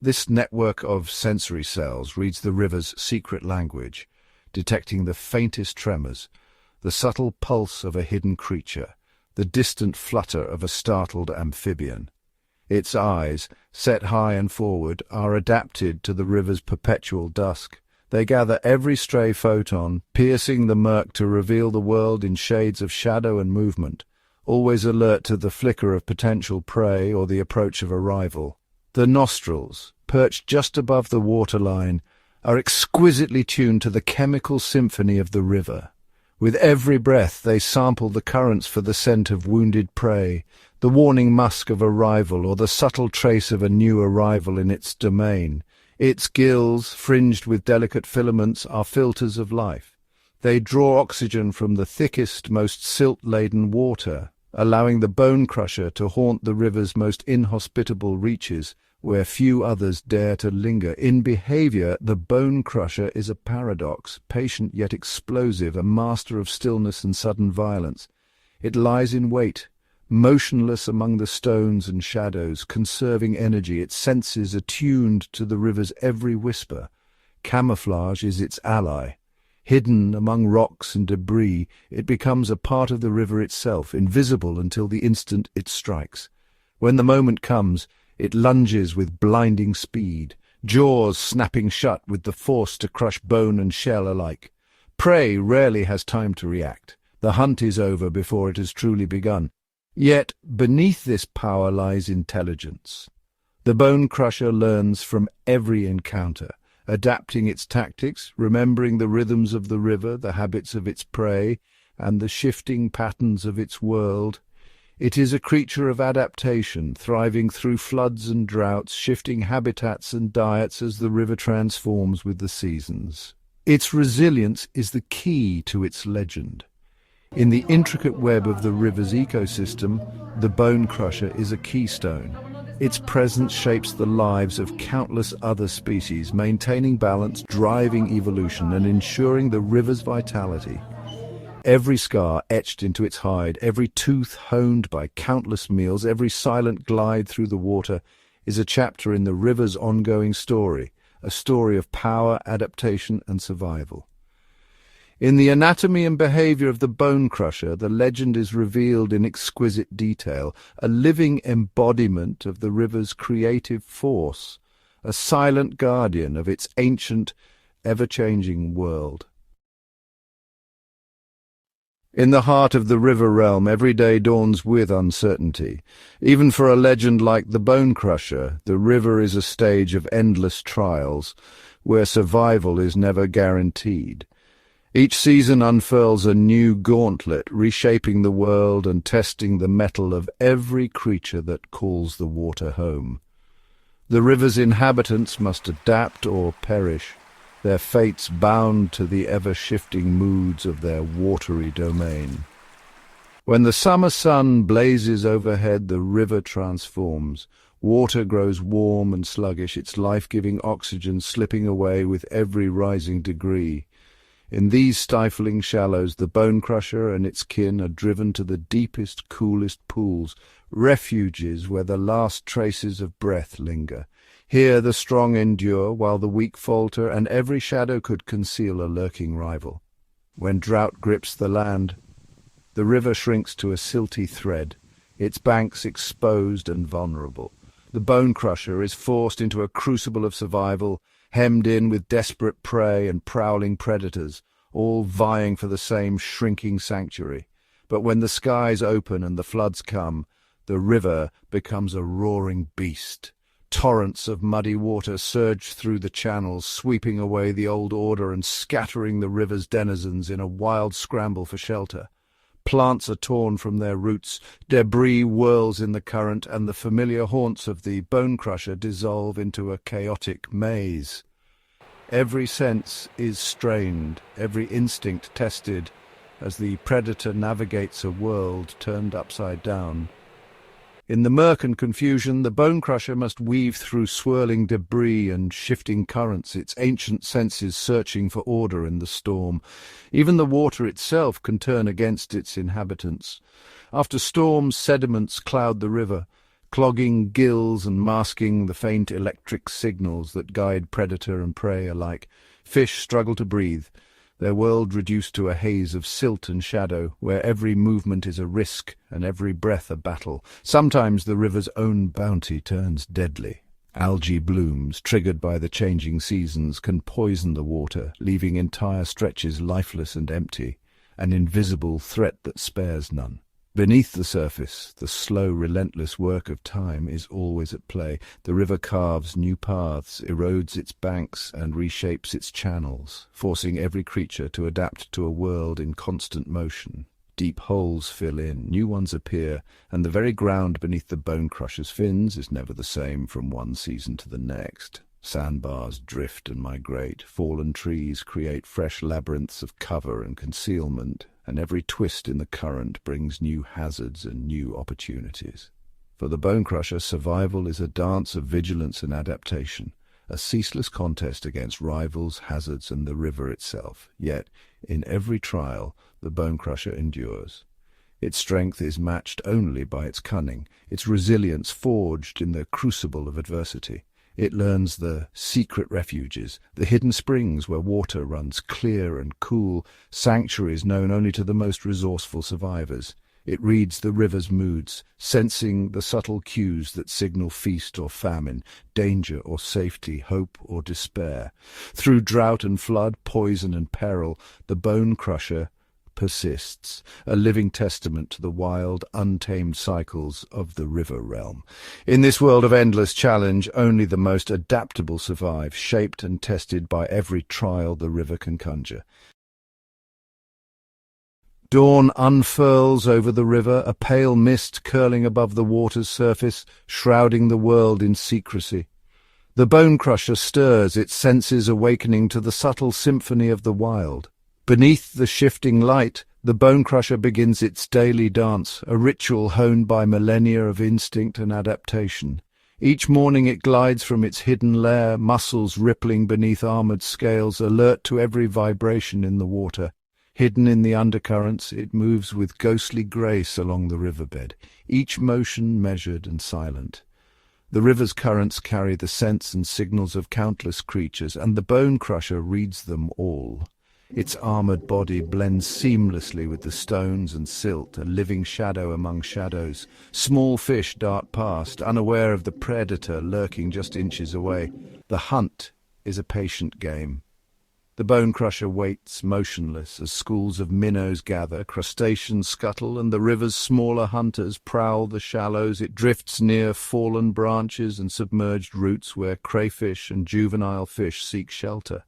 This network of sensory cells reads the river's secret language, detecting the faintest tremors, the subtle pulse of a hidden creature, the distant flutter of a startled amphibian. Its eyes, set high and forward, are adapted to the river's perpetual dusk. They gather every stray photon, piercing the murk to reveal the world in shades of shadow and movement, always alert to the flicker of potential prey or the approach of a rival. The nostrils, perched just above the waterline, are exquisitely tuned to the chemical symphony of the river. With every breath they sample the currents for the scent of wounded prey, the warning musk of a rival, or the subtle trace of a new arrival in its domain. Its gills, fringed with delicate filaments, are filters of life. They draw oxygen from the thickest, most silt-laden water, allowing the bone crusher to haunt the river's most inhospitable reaches, where few others dare to linger. In behavior, the bone crusher is a paradox, patient yet explosive, a master of stillness and sudden violence. It lies in wait, motionless among the stones and shadows, conserving energy, its senses attuned to the river's every whisper. Camouflage is its ally. Hidden among rocks and debris, it becomes a part of the river itself, invisible until the instant it strikes. When the moment comes, it lunges with blinding speed, jaws snapping shut with the force to crush bone and shell alike. Prey rarely has time to react. The hunt is over before it has truly begun. Yet, beneath this power lies intelligence. The bone crusher learns from every encounter, adapting its tactics, remembering the rhythms of the river, the habits of its prey, and the shifting patterns of its world. It is a creature of adaptation, thriving through floods and droughts, shifting habitats and diets as the river transforms with the seasons. Its resilience is the key to its legend. In the intricate web of the river's ecosystem, the bone crusher is a keystone. Its presence shapes the lives of countless other species, maintaining balance, driving evolution, and ensuring the river's vitality. Every scar etched into its hide, every tooth honed by countless meals, every silent glide through the water is a chapter in the river's ongoing story, a story of power, adaptation, and survival. In the anatomy and behavior of the bone crusher, the legend is revealed in exquisite detail, a living embodiment of the river's creative force, a silent guardian of its ancient, ever-changing world. In the heart of the river realm, every day dawns with uncertainty. Even for a legend like the Bone Crusher, the river is a stage of endless trials, where survival is never guaranteed. Each season unfurls a new gauntlet, reshaping the world and testing the mettle of every creature that calls the water home. The river's inhabitants must adapt or perish, their fates bound to the ever-shifting moods of their watery domain. When the summer sun blazes overhead, the river transforms. Water grows warm and sluggish, its life-giving oxygen slipping away with every rising degree. In these stifling shallows, the bone crusher and its kin are driven to the deepest, coolest pools, refuges where the last traces of breath linger. Here the strong endure, while the weak falter, and every shadow could conceal a lurking rival. When drought grips the land, the river shrinks to a silty thread, its banks exposed and vulnerable. The bone crusher is forced into a crucible of survival, hemmed in with desperate prey and prowling predators, all vying for the same shrinking sanctuary. But when the skies open and the floods come, the river becomes a roaring beast. Torrents of muddy water surge through the channels, sweeping away the old order and scattering the river's denizens in a wild scramble for shelter. Plants are torn from their roots, debris whirls in the current, and the familiar haunts of the bone crusher dissolve into a chaotic maze. Every sense is strained, every instinct tested, as the predator navigates a world turned upside down. In the murk and confusion, the bone crusher must weave through swirling debris and shifting currents, its ancient senses searching for order in the storm. Even the water itself can turn against its inhabitants. After storms, sediments cloud the river, clogging gills and masking the faint electric signals that guide predator and prey alike. Fish struggle to breathe, their world reduced to a haze of silt and shadow, where every movement is a risk and every breath a battle. Sometimes the river's own bounty turns deadly. Algae blooms, triggered by the changing seasons, can poison the water, leaving entire stretches lifeless and empty, an invisible threat that spares none. Beneath the surface, the slow, relentless work of time is always at play. The river carves new paths, erodes its banks, and reshapes its channels, forcing every creature to adapt to a world in constant motion. Deep holes fill in, new ones appear, and the very ground beneath the bone crusher's fins is never the same from one season to the next. Sandbars drift and migrate, fallen trees create fresh labyrinths of cover and concealment, and every twist in the current brings new hazards and new opportunities. For the bone crusher, survival is a dance of vigilance and adaptation, a ceaseless contest against rivals, hazards, and the river itself. Yet, in every trial, the bone crusher endures. Its strength is matched only by its cunning, its resilience forged in the crucible of adversity. It learns the secret refuges, the hidden springs where water runs clear and cool, sanctuaries known only to the most resourceful survivors. It reads the river's moods, sensing the subtle cues that signal feast or famine, danger or safety, hope or despair. Through drought and flood, poison and peril, the bone crusher persists, a living testament to the wild, untamed cycles of the river realm. In this world of endless challenge, only the most adaptable survive, shaped and tested by every trial the river can conjure. Dawn unfurls over the river, a pale mist curling above the water's surface, shrouding the world in secrecy. The bone crusher stirs, its senses awakening to the subtle symphony of the wild. Beneath the shifting light, the bone crusher begins its daily dance, a ritual honed by millennia of instinct and adaptation. Each morning it glides from its hidden lair, muscles rippling beneath armored scales, alert to every vibration in the water. Hidden in the undercurrents, it moves with ghostly grace along the riverbed, each motion measured and silent. The river's currents carry the scents and signals of countless creatures, and the bone crusher reads them all. Its armored body blends seamlessly with the stones and silt, a living shadow among shadows. Small fish dart past, unaware of the predator lurking just inches away. The hunt is a patient game. The bone crusher waits, motionless, as schools of minnows gather, crustaceans scuttle, and the river's smaller hunters prowl the shallows. It drifts near fallen branches and submerged roots where crayfish and juvenile fish seek shelter.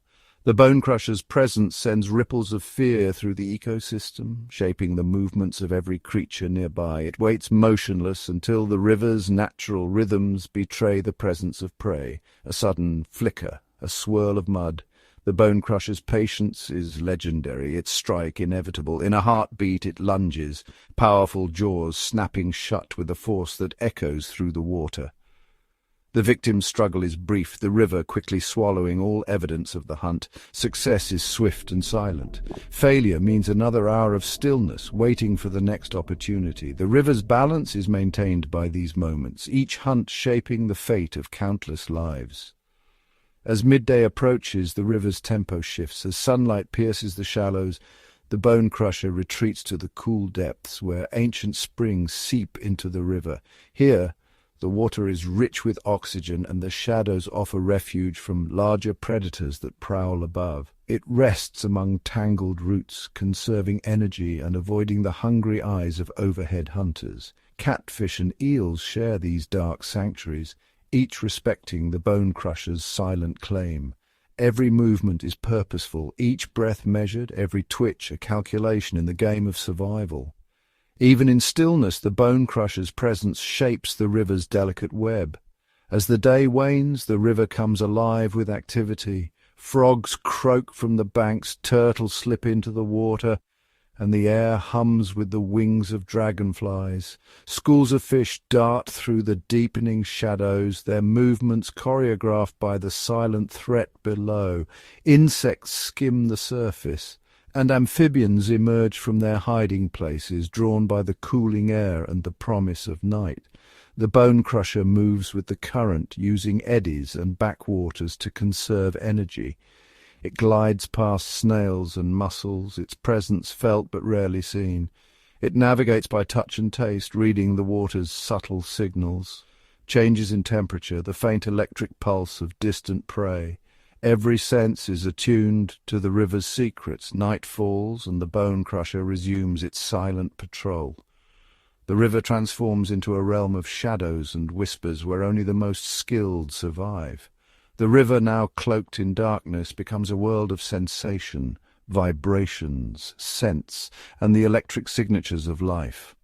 The bone crusher's presence sends ripples of fear through the ecosystem, shaping the movements of every creature nearby. It waits motionless until the river's natural rhythms betray the presence of prey. A sudden flicker, a swirl of mud. The bone crusher's patience is legendary, its strike inevitable. In a heartbeat it lunges, powerful jaws snapping shut with a force that echoes through the water. The victim's struggle is brief, the river quickly swallowing all evidence of the hunt. Success is swift and silent. Failure means another hour of stillness, waiting for the next opportunity. The river's balance is maintained by these moments, each hunt shaping the fate of countless lives. As midday approaches, the river's tempo shifts. As sunlight pierces the shallows, the bone crusher retreats to the cool depths where ancient springs seep into the river. Here, the water is rich with oxygen, and the shadows offer refuge from larger predators that prowl above. It rests among tangled roots, conserving energy and avoiding the hungry eyes of overhead hunters. Catfish and eels share these dark sanctuaries, each respecting the bone crusher's silent claim. Every movement is purposeful, each breath measured, every twitch a calculation in the game of survival. Even in stillness, the bone crusher's presence shapes the river's delicate web. As the day wanes, the river comes alive with activity. Frogs croak from the banks, turtles slip into the water, and the air hums with the wings of dragonflies. Schools of fish dart through the deepening shadows, their movements choreographed by the silent threat below. Insects skim the surface, and amphibians emerge from their hiding places, drawn by the cooling air and the promise of night. The bone crusher moves with the current, using eddies and backwaters to conserve energy. It glides past snails and mussels, its presence felt but rarely seen. It navigates by touch and taste, reading the water's subtle signals. Changes in temperature, the faint electric pulse of distant prey. Every sense is attuned to the river's secrets. Night falls, and the bone crusher resumes its silent patrol. The river transforms into a realm of shadows and whispers where only the most skilled survive. The river, now cloaked in darkness, becomes a world of sensation, vibrations, scents, and the electric signatures of life.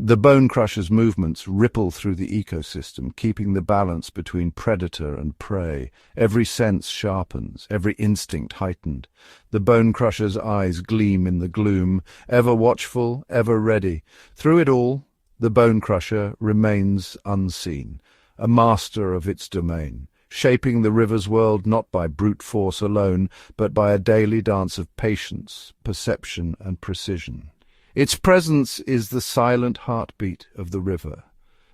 The bone crusher's movements ripple through the ecosystem, keeping the balance between predator and prey. Every sense sharpens, every instinct heightened. The bone crusher's eyes gleam in the gloom, ever watchful, ever ready. Through it all, the bone crusher remains unseen, a master of its domain, shaping the river's world not by brute force alone, but by a daily dance of patience, perception, and precision. Its presence is the silent heartbeat of the river,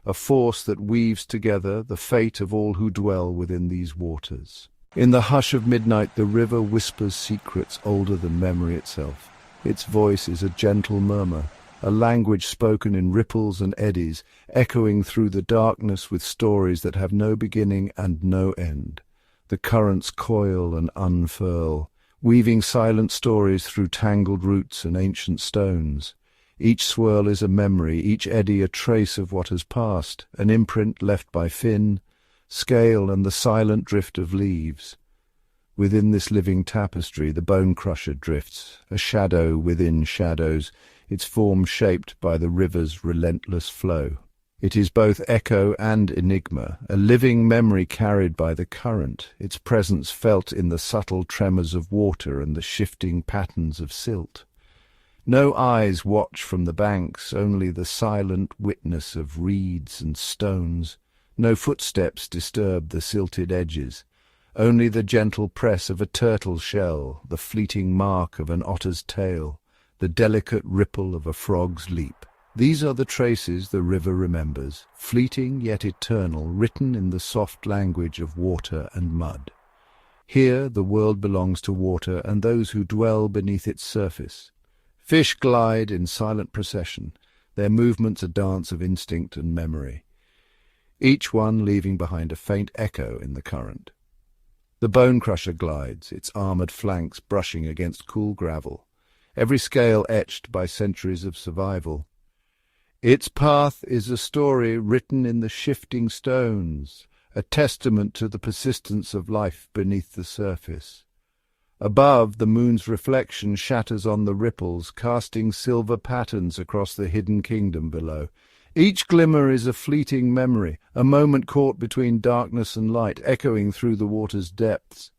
a force that weaves together the fate of all who dwell within these waters. In the hush of midnight, the river whispers secrets older than memory itself. Its voice is a gentle murmur, a language spoken in ripples and eddies, echoing through the darkness with stories that have no beginning and no end. The currents coil and unfurl, weaving silent stories through tangled roots and ancient stones. Each swirl is a memory, each eddy a trace of what has passed, an imprint left by fin, scale, and the silent drift of leaves. Within this living tapestry, the bone crusher drifts, a shadow within shadows, its form shaped by the river's relentless flow. It is both echo and enigma, a living memory carried by the current, its presence felt in the subtle tremors of water and the shifting patterns of silt. No eyes watch from the banks, only the silent witness of reeds and stones. No footsteps disturb the silted edges, only the gentle press of a turtle's shell, the fleeting mark of an otter's tail, the delicate ripple of a frog's leap. These are the traces the river remembers, fleeting yet eternal, written in the soft language of water and mud. Here the world belongs to water and those who dwell beneath its surface. Fish glide in silent procession, their movements a dance of instinct and memory, each one leaving behind a faint echo in the current. The bone crusher glides, its armoured flanks brushing against cool gravel, every scale etched by centuries of survival. Its path is a story written in the shifting stones, a testament to the persistence of life beneath the surface. Above, the moon's reflection shatters on the ripples, casting silver patterns across the hidden kingdom below. Each glimmer is a fleeting memory, a moment caught between darkness and light, echoing through the water's depths.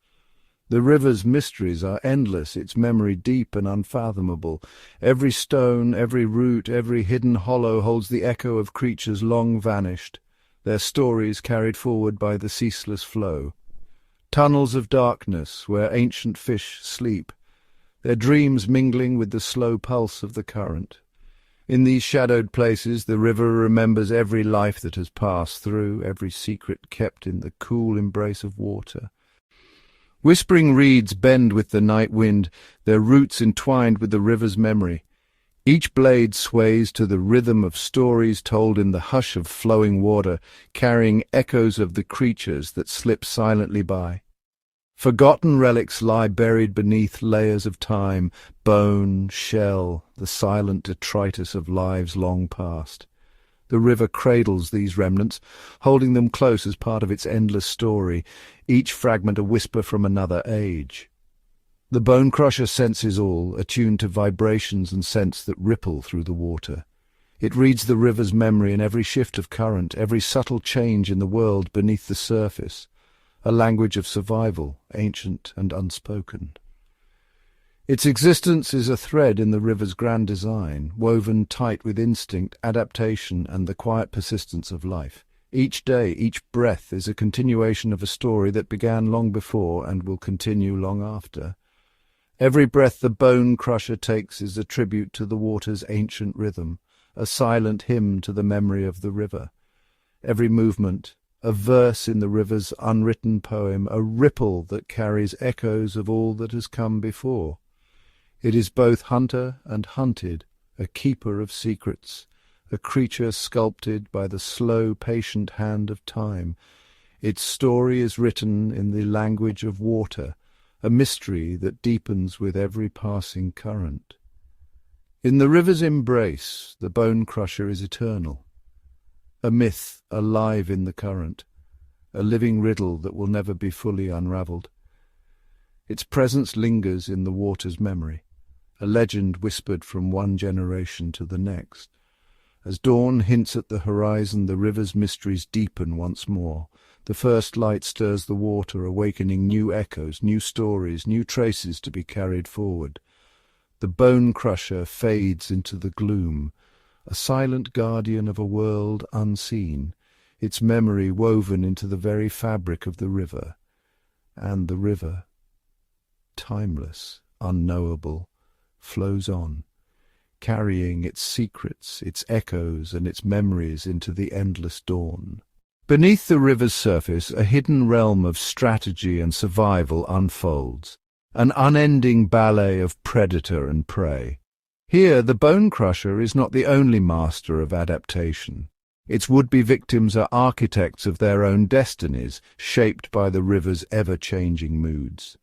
The river's mysteries are endless, its memory deep and unfathomable. Every stone, every root, every hidden hollow holds the echo of creatures long vanished, their stories carried forward by the ceaseless flow. Tunnels of darkness where ancient fish sleep, their dreams mingling with the slow pulse of the current. In these shadowed places the river remembers every life that has passed through, every secret kept in the cool embrace of water. Whispering reeds bend with the night wind, their roots entwined with the river's memory. Each blade sways to the rhythm of stories told in the hush of flowing water, carrying echoes of the creatures that slip silently by. Forgotten relics lie buried beneath layers of time, bone, shell, the silent detritus of lives long past. The river cradles these remnants, holding them close as part of its endless story, each fragment a whisper from another age. The bone crusher senses all, attuned to vibrations and scents that ripple through the water. It reads the river's memory in every shift of current, every subtle change in the world beneath the surface, a language of survival, ancient and unspoken. Its existence is a thread in the river's grand design, woven tight with instinct, adaptation, and the quiet persistence of life. Each day, each breath is a continuation of a story that began long before and will continue long after. Every breath the bone crusher takes is a tribute to the water's ancient rhythm, a silent hymn to the memory of the river. Every movement, a verse in the river's unwritten poem, a ripple that carries echoes of all that has come before. It is both hunter and hunted, a keeper of secrets, a creature sculpted by the slow, patient hand of time. Its story is written in the language of water, a mystery that deepens with every passing current. In the river's embrace, the bone crusher is eternal, a myth alive in the current, a living riddle that will never be fully unravelled. Its presence lingers in the water's memory, a legend whispered from one generation to the next. As dawn hints at the horizon, the river's mysteries deepen once more. The first light stirs the water, awakening new echoes, new stories, new traces to be carried forward. The bone crusher fades into the gloom, a silent guardian of a world unseen, its memory woven into the very fabric of the river. And the river, timeless, unknowable, flows on, carrying its secrets, its echoes, and its memories into the endless dawn. Beneath the river's surface, a hidden realm of strategy and survival unfolds, an unending ballet of predator and prey. Here, the bone crusher is not the only master of adaptation. Its would-be victims are architects of their own destinies, shaped by the river's ever-changing moods.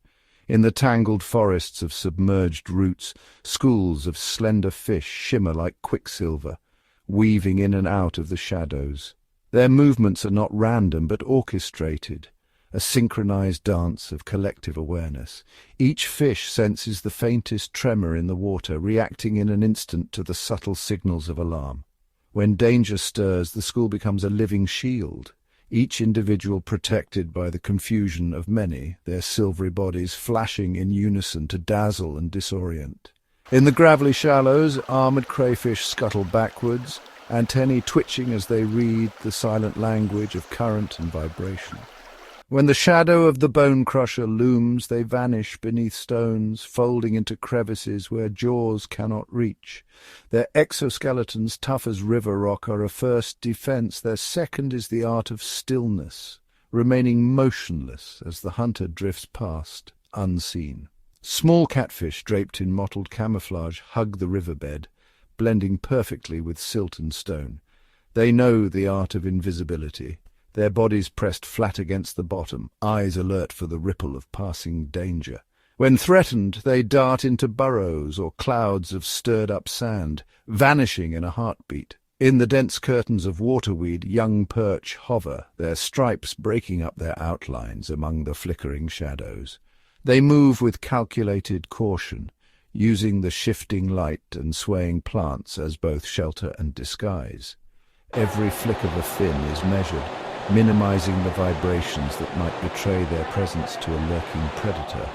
In the tangled forests of submerged roots, schools of slender fish shimmer like quicksilver, weaving in and out of the shadows. Their movements are not random but orchestrated, a synchronized dance of collective awareness. Each fish senses the faintest tremor in the water, reacting in an instant to the subtle signals of alarm. When danger stirs, the school becomes a living shield, each individual protected by the confusion of many, their silvery bodies flashing in unison to dazzle and disorient. In the gravelly shallows, armored crayfish scuttle backwards, antennae twitching as they read the silent language of current and vibration. When the shadow of the bone crusher looms, they vanish beneath stones, folding into crevices where jaws cannot reach. Their exoskeletons, tough as river rock, are a first defense. Their second is the art of stillness, remaining motionless as the hunter drifts past, unseen. Small catfish draped in mottled camouflage hug the riverbed, blending perfectly with silt and stone. They know the art of invisibility, their bodies pressed flat against the bottom, eyes alert for the ripple of passing danger. When threatened, they dart into burrows or clouds of stirred-up sand, vanishing in a heartbeat. In the dense curtains of waterweed, young perch hover, their stripes breaking up their outlines among the flickering shadows. They move with calculated caution, using the shifting light and swaying plants as both shelter and disguise. Every flick of a fin is measured, minimizing the vibrations that might betray their presence to a lurking predator.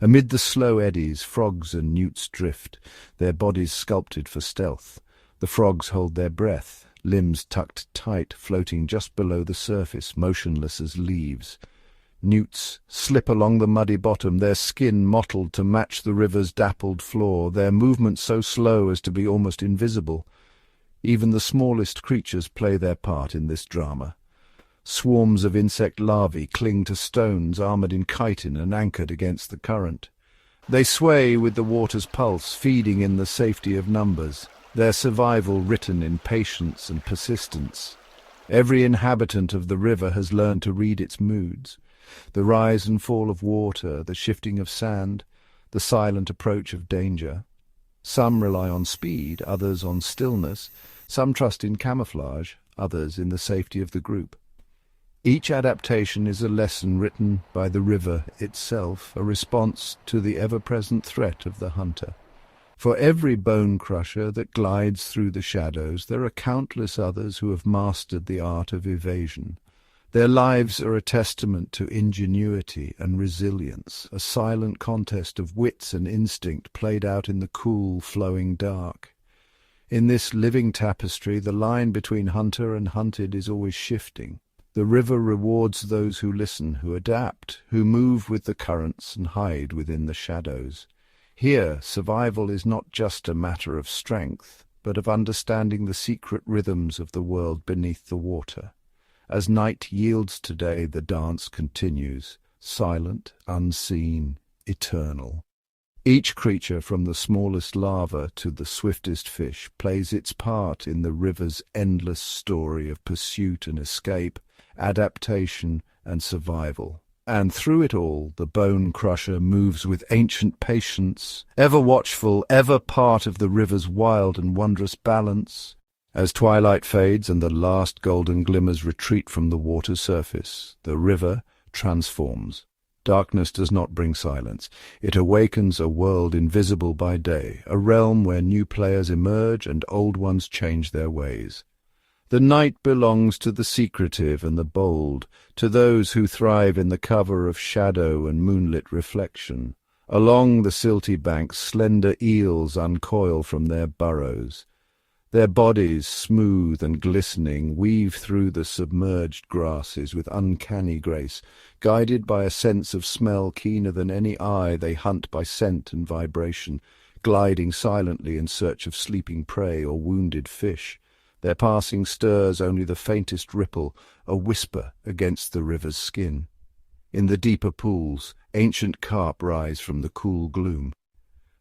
Amid the slow eddies, frogs and newts drift, their bodies sculpted for stealth. The frogs hold their breath, limbs tucked tight, floating just below the surface, motionless as leaves. Newts slip along the muddy bottom, their skin mottled to match the river's dappled floor, their movements so slow as to be almost invisible. Even the smallest creatures play their part in this drama. Swarms of insect larvae cling to stones armoured in chitin and anchored against the current. They sway with the water's pulse, feeding in the safety of numbers, their survival written in patience and persistence. Every inhabitant of the river has learned to read its moods. The rise and fall of water, the shifting of sand, the silent approach of danger. Some rely on speed, others on stillness. Some trust in camouflage, others in the safety of the group. Each adaptation is a lesson written by the river itself, a response to the ever-present threat of the hunter. For every bone crusher that glides through the shadows, there are countless others who have mastered the art of evasion. Their lives are a testament to ingenuity and resilience, a silent contest of wits and instinct played out in the cool, flowing dark. In this living tapestry, the line between hunter and hunted is always shifting. The river rewards those who listen, who adapt, who move with the currents and hide within the shadows. Here, survival is not just a matter of strength, but of understanding the secret rhythms of the world beneath the water. As night yields today, the dance continues, silent, unseen, eternal. Each creature, from the smallest larva to the swiftest fish, plays its part in the river's endless story of pursuit and escape, adaptation and survival. And through it all, the bone crusher moves with ancient patience, ever watchful, ever part of the river's wild and wondrous balance. As twilight fades and the last golden glimmers retreat from the water's surface, the river transforms. Darkness does not bring silence. It awakens a world invisible by day, a realm where new players emerge and old ones change their ways. The night belongs to the secretive and the bold, to those who thrive in the cover of shadow and moonlit reflection. Along the silty banks, slender eels uncoil from their burrows. Their bodies, smooth and glistening, weave through the submerged grasses with uncanny grace. Guided by a sense of smell keener than any eye, they hunt by scent and vibration, gliding silently in search of sleeping prey or wounded fish. Their passing stirs only the faintest ripple, a whisper against the river's skin. In the deeper pools, ancient carp rise from the cool gloom.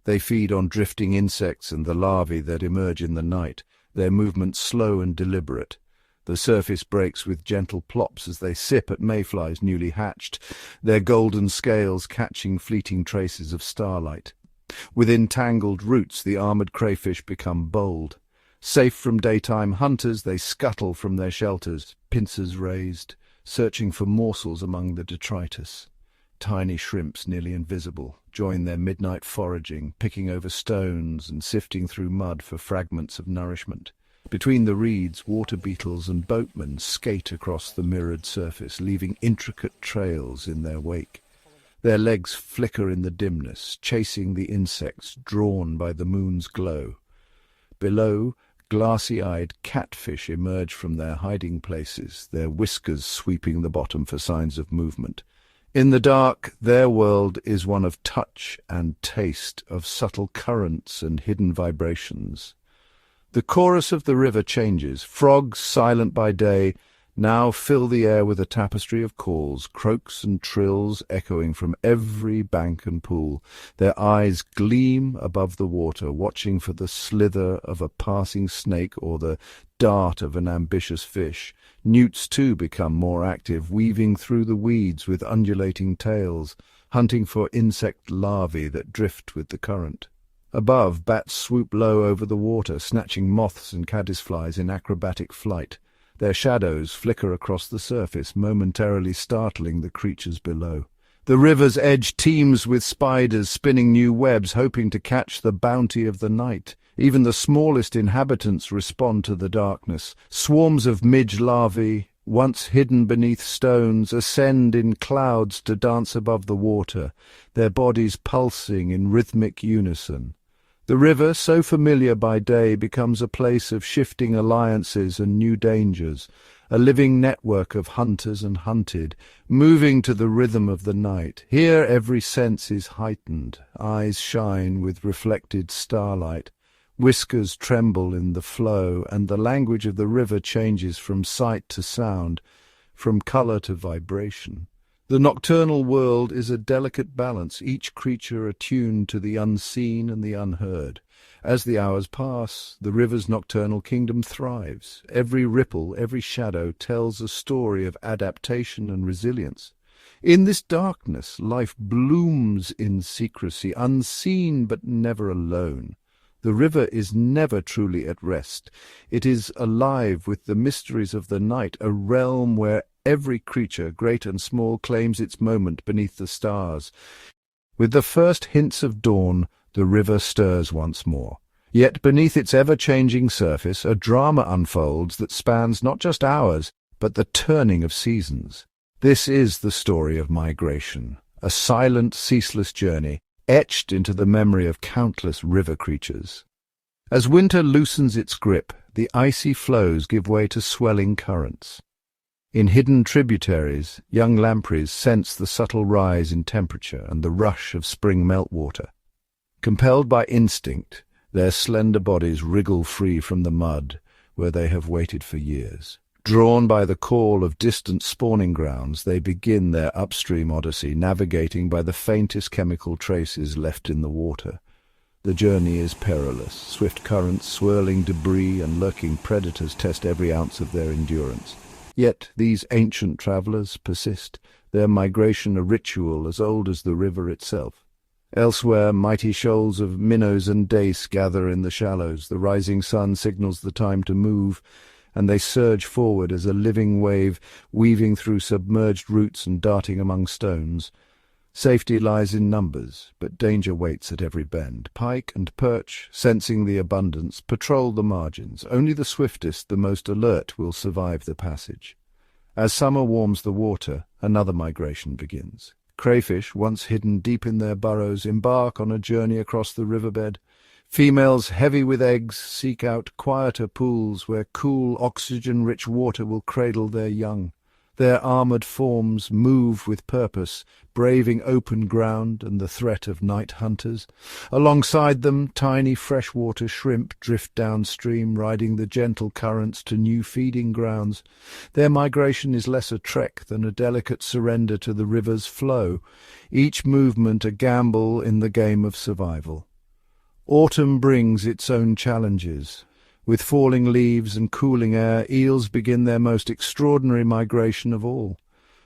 They feed on drifting insects and the larvae that emerge in the night, their movements slow and deliberate. The surface breaks with gentle plops as they sip at mayflies newly hatched, their golden scales catching fleeting traces of starlight. Within tangled roots, the armored crayfish become bold. Safe from daytime hunters, they scuttle from their shelters, pincers raised, searching for morsels among the detritus. Tiny shrimps, nearly invisible, join their midnight foraging, picking over stones and sifting through mud for fragments of nourishment. Between the reeds, water beetles and boatmen skate across the mirrored surface, leaving intricate trails in their wake. Their legs flicker in the dimness, chasing the insects drawn by the moon's glow. Below, glassy-eyed catfish emerge from their hiding places, their whiskers sweeping the bottom for signs of movement. In the dark, their world is one of touch and taste, of subtle currents and hidden vibrations. The chorus of the river changes. Frogs, silent by day, now fill the air with a tapestry of calls, croaks and trills echoing from every bank and pool. Their eyes gleam above the water, watching for the slither of a passing snake or the dart of an ambitious fish. Newts, too, become more active, weaving through the weeds with undulating tails, hunting for insect larvae that drift with the current. Above, bats swoop low over the water, snatching moths and caddisflies in acrobatic flight. Their shadows flicker across the surface, momentarily startling the creatures below. The river's edge teems with spiders spinning new webs, hoping to catch the bounty of the night. Even the smallest inhabitants respond to the darkness. Swarms of midge larvae, once hidden beneath stones, ascend in clouds to dance above the water, their bodies pulsing in rhythmic unison. The river, so familiar by day, becomes a place of shifting alliances and new dangers, a living network of hunters and hunted, moving to the rhythm of the night. Here every sense is heightened, eyes shine with reflected starlight, whiskers tremble in the flow, and the language of the river changes from sight to sound, from colour to vibration. The nocturnal world is a delicate balance, each creature attuned to the unseen and the unheard. As the hours pass, the river's nocturnal kingdom thrives. Every ripple, every shadow tells a story of adaptation and resilience. In this darkness, life blooms in secrecy, unseen but never alone. The river is never truly at rest. It is alive with the mysteries of the night, a realm where every creature, great and small, claims its moment beneath the stars. With the first hints of dawn, the river stirs once more. Yet beneath its ever-changing surface, a drama unfolds that spans not just hours, but the turning of seasons. This is the story of migration, a silent, ceaseless journey, etched into the memory of countless river creatures. As winter loosens its grip, the icy flows give way to swelling currents. In hidden tributaries, young lampreys sense the subtle rise in temperature and the rush of spring meltwater. Compelled by instinct, their slender bodies wriggle free from the mud where they have waited for years. Drawn by the call of distant spawning grounds, they begin their upstream odyssey, navigating by the faintest chemical traces left in the water. The journey is perilous. Swift currents, swirling debris, and lurking predators test every ounce of their endurance. Yet these ancient travellers persist, their migration a ritual as old as the river itself. Elsewhere, mighty shoals of minnows and dace gather in the shallows. The rising sun signals the time to move, and they surge forward as a living wave, weaving through submerged roots and darting among stones. Safety lies in numbers, but danger waits at every bend. Pike and perch, sensing the abundance, patrol the margins. Only the swiftest, the most alert, will survive the passage. As summer warms the water, another migration begins. Crayfish, once hidden deep in their burrows, embark on a journey across the riverbed. Females, heavy with eggs, seek out quieter pools where cool, oxygen-rich water will cradle their young. Their armoured forms move with purpose, braving open ground and the threat of night hunters. Alongside them, tiny freshwater shrimp drift downstream, riding the gentle currents to new feeding grounds. Their migration is less a trek than a delicate surrender to the river's flow, each movement a gamble in the game of survival. Autumn brings its own challenges. With falling leaves and cooling air, eels begin their most extraordinary migration of all.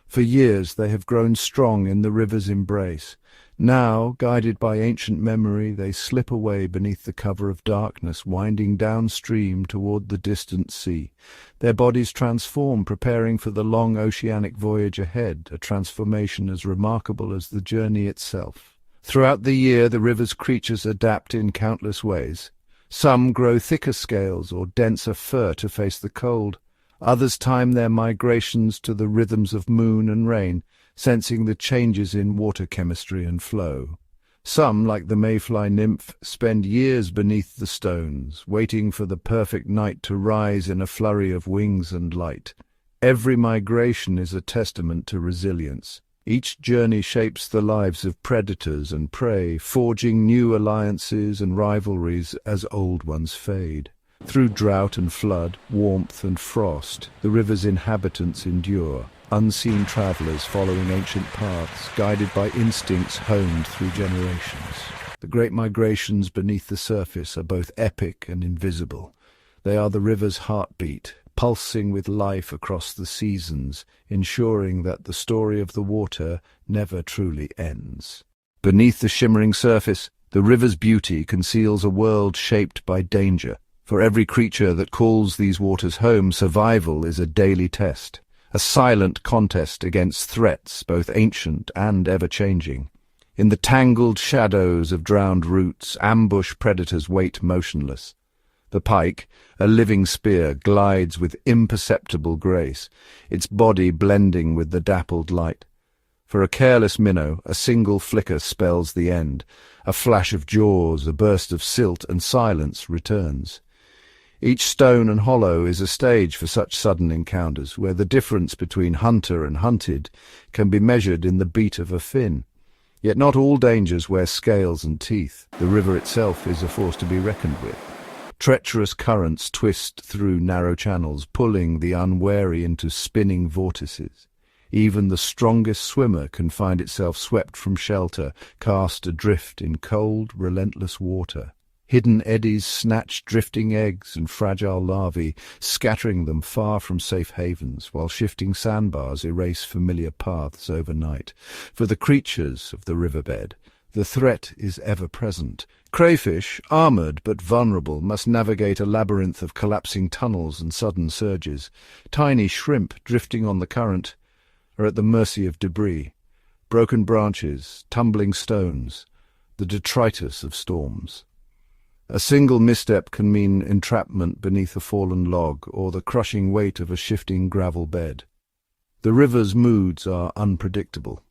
For years they have grown strong in the river's embrace. Now, guided by ancient memory, they slip away beneath the cover of darkness, winding downstream toward the distant sea. Their bodies transform, preparing for the long oceanic voyage ahead, a transformation as remarkable as the journey itself. Throughout the year, the river's creatures adapt in countless ways. Some grow thicker scales or denser fur to face the cold. Others time their migrations to the rhythms of moon and rain, sensing the changes in water chemistry and flow. Some, like the mayfly nymph, spend years beneath the stones, waiting for the perfect night to rise in a flurry of wings and light. Every migration is a testament to resilience. Each journey shapes the lives of predators and prey, forging new alliances and rivalries as old ones fade. Through drought and flood, warmth and frost, the river's inhabitants endure, unseen travelers following ancient paths, guided by instincts honed through generations. The great migrations beneath the surface are both epic and invisible. They are the river's heartbeat, pulsing with life across the seasons, ensuring that the story of the water never truly ends. Beneath the shimmering surface, the river's beauty conceals a world shaped by danger. For every creature that calls these waters home, survival is a daily test, a silent contest against threats both ancient and ever-changing. In the tangled shadows of drowned roots, ambush predators wait motionless. The pike, a living spear, glides with imperceptible grace, its body blending with the dappled light. For a careless minnow, a single flicker spells the end. A flash of jaws, a burst of silt, and silence returns. Each stone and hollow is a stage for such sudden encounters, where the difference between hunter and hunted can be measured in the beat of a fin. Yet not all dangers wear scales and teeth. The river itself is a force to be reckoned with. Treacherous currents twist through narrow channels, pulling the unwary into spinning vortices. Even the strongest swimmer can find itself swept from shelter, cast adrift in cold, relentless water. Hidden eddies snatch drifting eggs and fragile larvae, scattering them far from safe havens, while shifting sandbars erase familiar paths overnight. For the creatures of the riverbed, the threat is ever present. Crayfish, armored but vulnerable, must navigate a labyrinth of collapsing tunnels and sudden surges. Tiny shrimp, drifting on the current, are at the mercy of debris, broken branches, tumbling stones, the detritus of storms. A single misstep can mean entrapment beneath a fallen log or the crushing weight of a shifting gravel bed. The river's moods are unpredictable.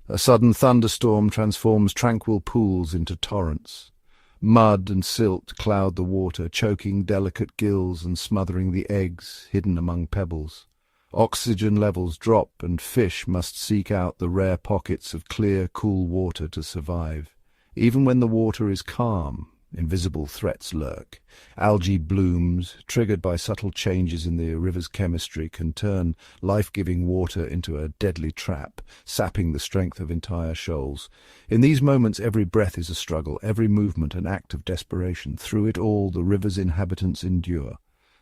A sudden thunderstorm transforms tranquil pools into torrents. Mud and silt cloud the water, choking delicate gills and smothering the eggs hidden among pebbles. Oxygen levels drop and fish must seek out the rare pockets of clear, cool water to survive. Even when the water is calm, invisible threats lurk. Algae blooms, triggered by subtle changes in the river's chemistry, can turn life-giving water into a deadly trap, sapping the strength of entire shoals. In these moments, every breath is a struggle, every movement an act of desperation. Through it all, the river's inhabitants endure.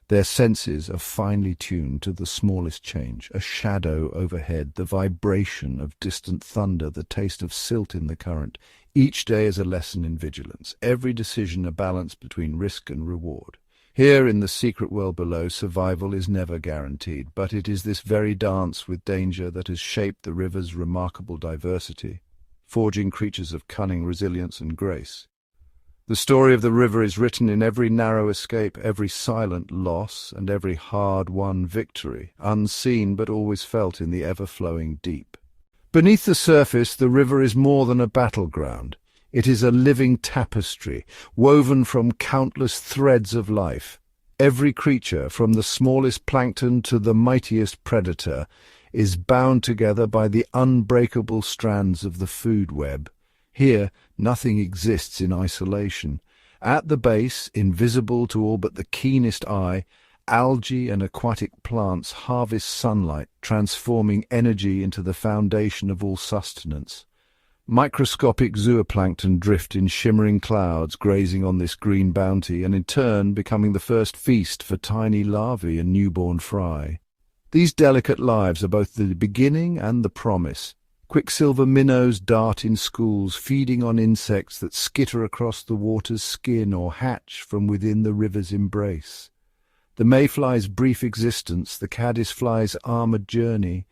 Their senses are finely tuned to the smallest change, a shadow overhead, the vibration of distant thunder, the taste of silt in the current. Each day is a lesson in vigilance, every decision a balance between risk and reward. Here in the secret world below, survival is never guaranteed, but it is this very dance with danger that has shaped the river's remarkable diversity, forging creatures of cunning, resilience, and grace. The story of the river is written in every narrow escape, every silent loss, and every hard-won victory, unseen but always felt in the ever-flowing deep. Beneath the surface, the river is more than a battleground. It is a living tapestry, woven from countless threads of life. Every creature, from the smallest plankton to the mightiest predator, is bound together by the unbreakable strands of the food web. Here, nothing exists in isolation. At the base, invisible to all but the keenest eye, algae and aquatic plants harvest sunlight, transforming energy into the foundation of all sustenance. Microscopic zooplankton drift in shimmering clouds, grazing on this green bounty, and in turn becoming the first feast for tiny larvae and newborn fry. These delicate lives are both the beginning and the promise. Quicksilver minnows dart in schools, feeding on insects that skitter across the water's skin or hatch from within the river's embrace. The mayfly's brief existence, the caddisfly's armoured journey,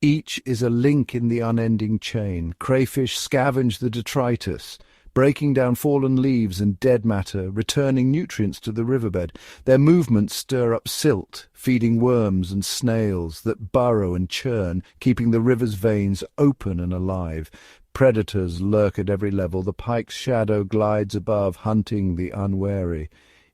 each is a link in the unending chain. Crayfish scavenge the detritus, breaking down fallen leaves and dead matter, returning nutrients to the riverbed. Their movements stir up silt, feeding worms and snails that burrow and churn, keeping the river's veins open and alive. Predators lurk at every level. The pike's shadow glides above, hunting the unwary.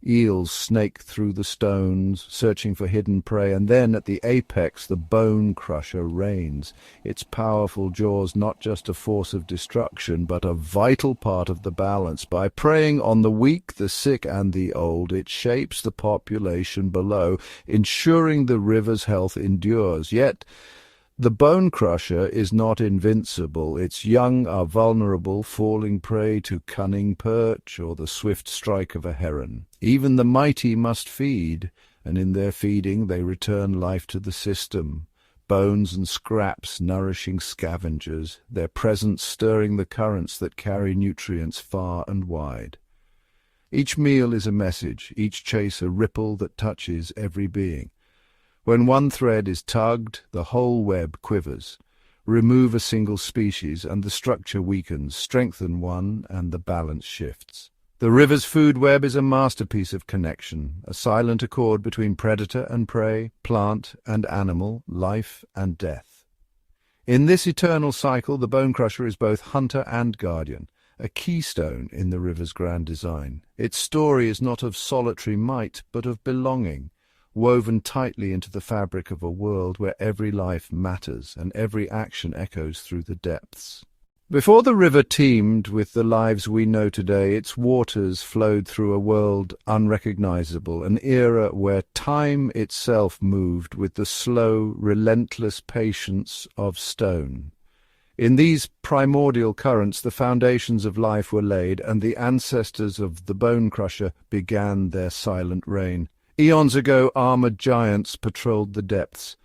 Eels snake through the stones, searching for hidden prey, and then at the apex the bone crusher reigns, its powerful jaws not just a force of destruction, but a vital part of the balance. By preying on the weak, the sick, and the old, it shapes the population below, ensuring the river's health endures. Yet the bone crusher is not invincible. Its young are vulnerable, falling prey to cunning perch or the swift strike of a heron. Even the mighty must feed, and in their feeding they return life to the system. Bones and scraps nourishing scavengers, their presence stirring the currents that carry nutrients far and wide. Each meal is a message, each chase a ripple that touches every being. When one thread is tugged, the whole web quivers. Remove a single species, and the structure weakens. Strengthen one, and the balance shifts. The river's food web is a masterpiece of connection, a silent accord between predator and prey, plant and animal, life and death. In this eternal cycle, the bone crusher is both hunter and guardian, a keystone in the river's grand design. Its story is not of solitary might, but of belonging, woven tightly into the fabric of a world where every life matters and every action echoes through the depths. Before the river teemed with the lives we know today, its waters flowed through a world unrecognizable, an era where time itself moved with the slow, relentless patience of stone. In these primordial currents, the foundations of life were laid, and the ancestors of the bone crusher began their silent reign. Eons ago, armoured giants patrolled the depths.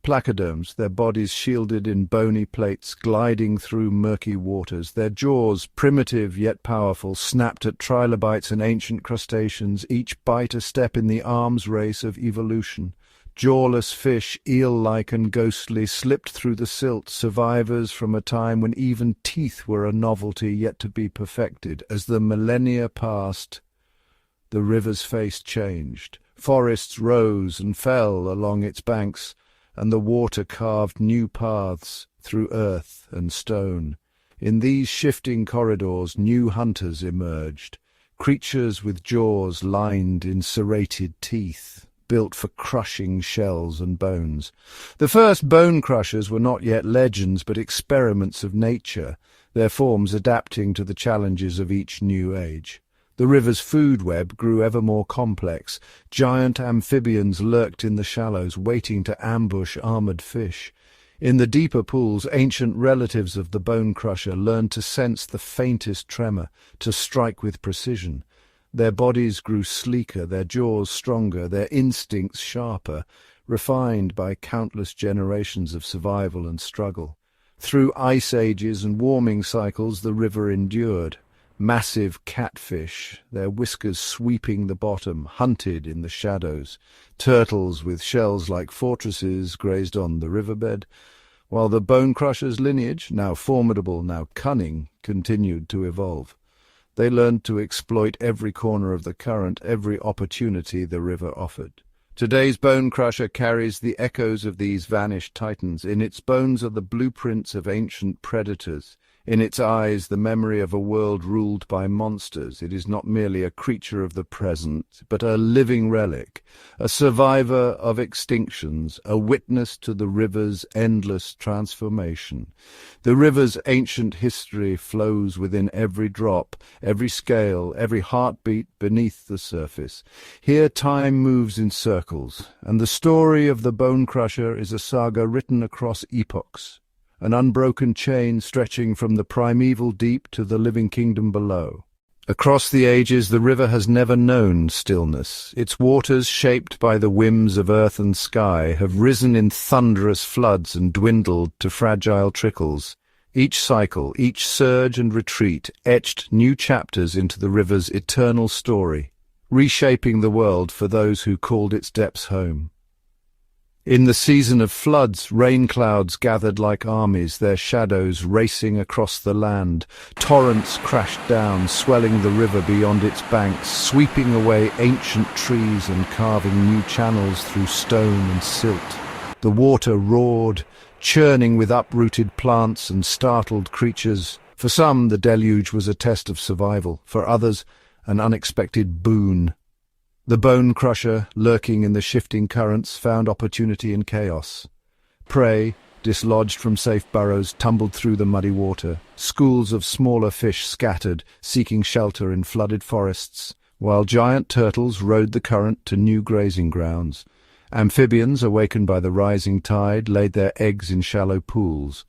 Placoderms, their bodies shielded in bony plates, gliding through murky waters. Their jaws, primitive yet powerful, snapped at trilobites and ancient crustaceans, each bite a step in the arms race of evolution. Jawless fish, eel-like and ghostly, slipped through the silt, survivors from a time when even teeth were a novelty yet to be perfected. As the millennia passed, the river's face changed. Forests rose and fell along its banks, and the water carved new paths through earth and stone. In these shifting corridors, new hunters emerged, creatures with jaws lined in serrated teeth, built for crushing shells and bones. The first bone crushers were not yet legends, but experiments of nature, their forms adapting to the challenges of each new age. The river's food web grew ever more complex. Giant amphibians lurked in the shallows, waiting to ambush armoured fish. In the deeper pools, ancient relatives of the bone crusher learned to sense the faintest tremor, to strike with precision. Their bodies grew sleeker, their jaws stronger, their instincts sharper, refined by countless generations of survival and struggle. Through ice ages and warming cycles, the river endured. Massive catfish, their whiskers sweeping the bottom, hunted in the shadows. Turtles with shells like fortresses grazed on the riverbed, while the bone crusher's lineage, now formidable, now cunning, continued to evolve. They learned to exploit every corner of the current, every opportunity the river offered. Today's bone crusher carries the echoes of these vanished titans. In its bones are the blueprints of ancient predators. In its eyes, the memory of a world ruled by monsters. It is not merely a creature of the present, but a living relic, a survivor of extinctions, a witness to the river's endless transformation. The river's ancient history flows within every drop, every scale, every heartbeat beneath the surface. Here time moves in circles, and the story of the bone crusher is a saga written across epochs. an unbroken chain stretching from the primeval deep to the living kingdom below. Across the ages, the river has never known stillness. Its waters, shaped by the whims of earth and sky, have risen in thunderous floods and dwindled to fragile trickles. Each cycle, each surge and retreat, etched new chapters into the river's eternal story, reshaping the world for those who called its depths home. In the season of floods, rain clouds gathered like armies, their shadows racing across the land. Torrents crashed down, swelling the river beyond its banks, sweeping away ancient trees and carving new channels through stone and silt. The water roared, churning with uprooted plants and startled creatures. For some, the deluge was a test of survival. For others, an unexpected boon. The bone crusher, lurking in the shifting currents, found opportunity in chaos. Prey, dislodged from safe burrows, tumbled through the muddy water. Schools of smaller fish scattered, seeking shelter in flooded forests, while giant turtles rode the current to new grazing grounds. Amphibians, awakened by the rising tide, laid their eggs in shallow pools,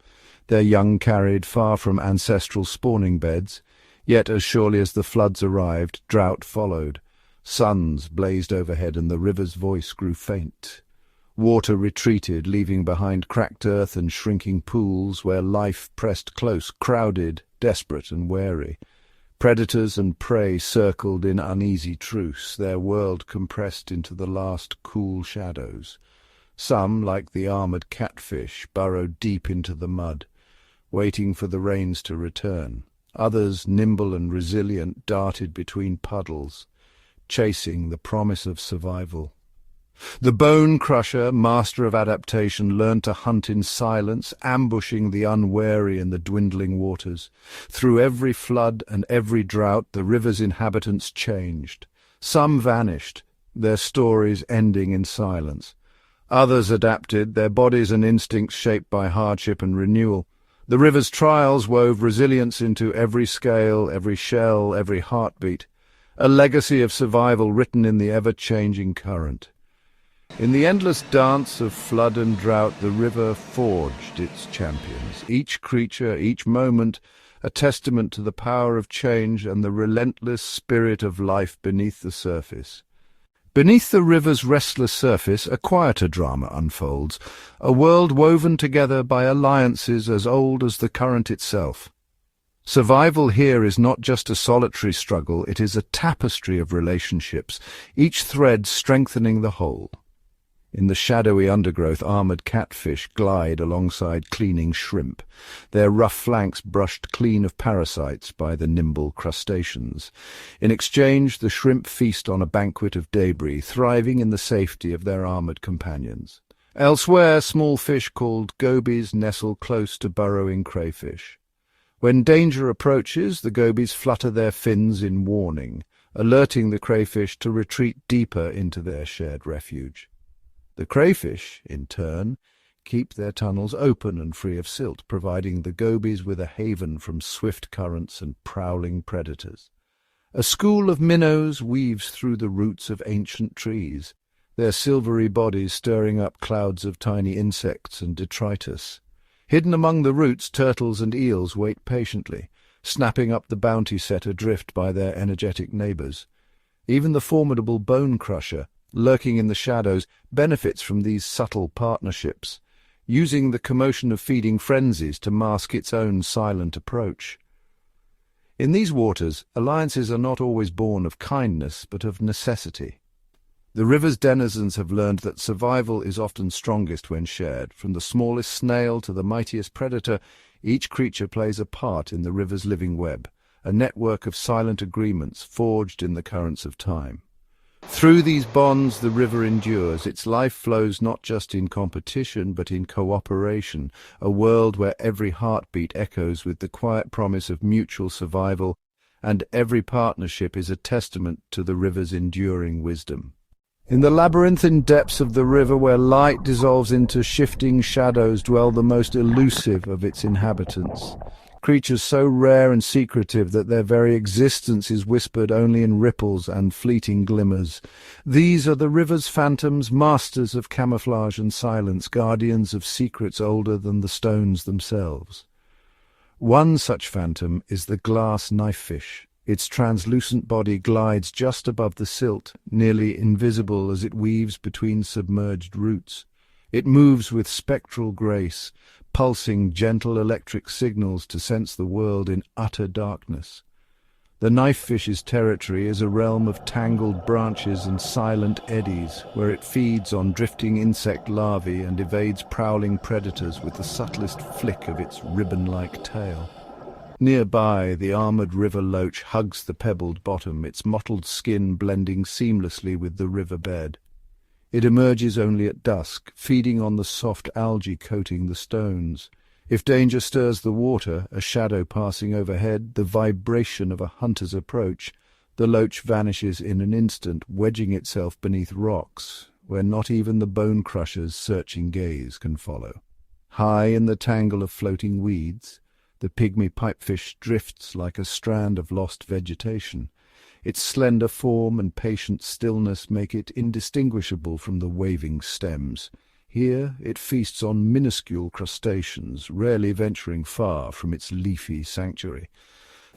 their young carried far from ancestral spawning beds. Yet as surely as the floods arrived, drought followed. Suns blazed overhead and the river's voice grew faint. Water retreated, leaving behind cracked earth and shrinking pools where life pressed close, crowded, desperate and wary. Predators and prey circled in uneasy truce, their world compressed into the last cool shadows. Some, like the armored catfish, burrowed deep into the mud, waiting for the rains to return. Others, nimble and resilient, darted between puddles, chasing the promise of survival. The bone crusher, master of adaptation, learned to hunt in silence, ambushing the unwary in the dwindling waters. Through every flood and every drought, the river's inhabitants changed. Some vanished, their stories ending in silence. Others adapted, their bodies and instincts shaped by hardship and renewal. The river's trials wove resilience into every scale, every shell, every heartbeat. A legacy of survival written in the ever-changing current. In the endless dance of flood and drought, the river forged its champions. Each creature, each moment, a testament to the power of change and the relentless spirit of life beneath the surface. Beneath the river's restless surface, a quieter drama unfolds, a world woven together by alliances as old as the current itself. Survival here is not just a solitary struggle, it is a tapestry of relationships, each thread strengthening the whole. In the shadowy undergrowth, armored catfish glide alongside cleaning shrimp, their rough flanks brushed clean of parasites by the nimble crustaceans. In exchange, the shrimp feast on a banquet of debris, thriving in the safety of their armored companions. Elsewhere, small fish called gobies nestle close to burrowing crayfish. When danger approaches, the gobies flutter their fins in warning, alerting the crayfish to retreat deeper into their shared refuge. The crayfish, in turn, keep their tunnels open and free of silt, providing the gobies with a haven from swift currents and prowling predators. A school of minnows weaves through the roots of ancient trees, their silvery bodies stirring up clouds of tiny insects and detritus. Hidden among the roots, turtles and eels wait patiently, snapping up the bounty set adrift by their energetic neighbours. Even the formidable bone crusher, lurking in the shadows, benefits from these subtle partnerships, using the commotion of feeding frenzies to mask its own silent approach. In these waters, alliances are not always born of kindness, but of necessity. The river's denizens have learned that survival is often strongest when shared. From the smallest snail to the mightiest predator, each creature plays a part in the river's living web, a network of silent agreements forged in the currents of time. Through these bonds the river endures. Its life flows not just in competition, but in cooperation, a world where every heartbeat echoes with the quiet promise of mutual survival, and every partnership is a testament to the river's enduring wisdom. In the labyrinthine depths of the river, where light dissolves into shifting shadows, dwell the most elusive of its inhabitants. creatures so rare and secretive that their very existence is whispered only in ripples and fleeting glimmers. These are the river's phantoms, masters of camouflage and silence, guardians of secrets older than the stones themselves. One such phantom is the glass knifefish. Its translucent body glides just above the silt, nearly invisible as it weaves between submerged roots. It moves with spectral grace, pulsing gentle electric signals to sense the world in utter darkness. The knifefish's territory is a realm of tangled branches and silent eddies, where it feeds on drifting insect larvae and evades prowling predators with the subtlest flick of its ribbon-like tail. Nearby, the armoured river loach hugs the pebbled bottom, its mottled skin blending seamlessly with the river bed. It emerges only at dusk, feeding on the soft algae coating the stones. If danger stirs the water, a shadow passing overhead, the vibration of a hunter's approach, the loach vanishes in an instant, wedging itself beneath rocks, where not even the bone-crusher's searching gaze can follow. High in the tangle of floating weeds, the pygmy pipefish drifts like a strand of lost vegetation. Its slender form and patient stillness make it indistinguishable from the waving stems. Here it feasts on minuscule crustaceans, rarely venturing far from its leafy sanctuary.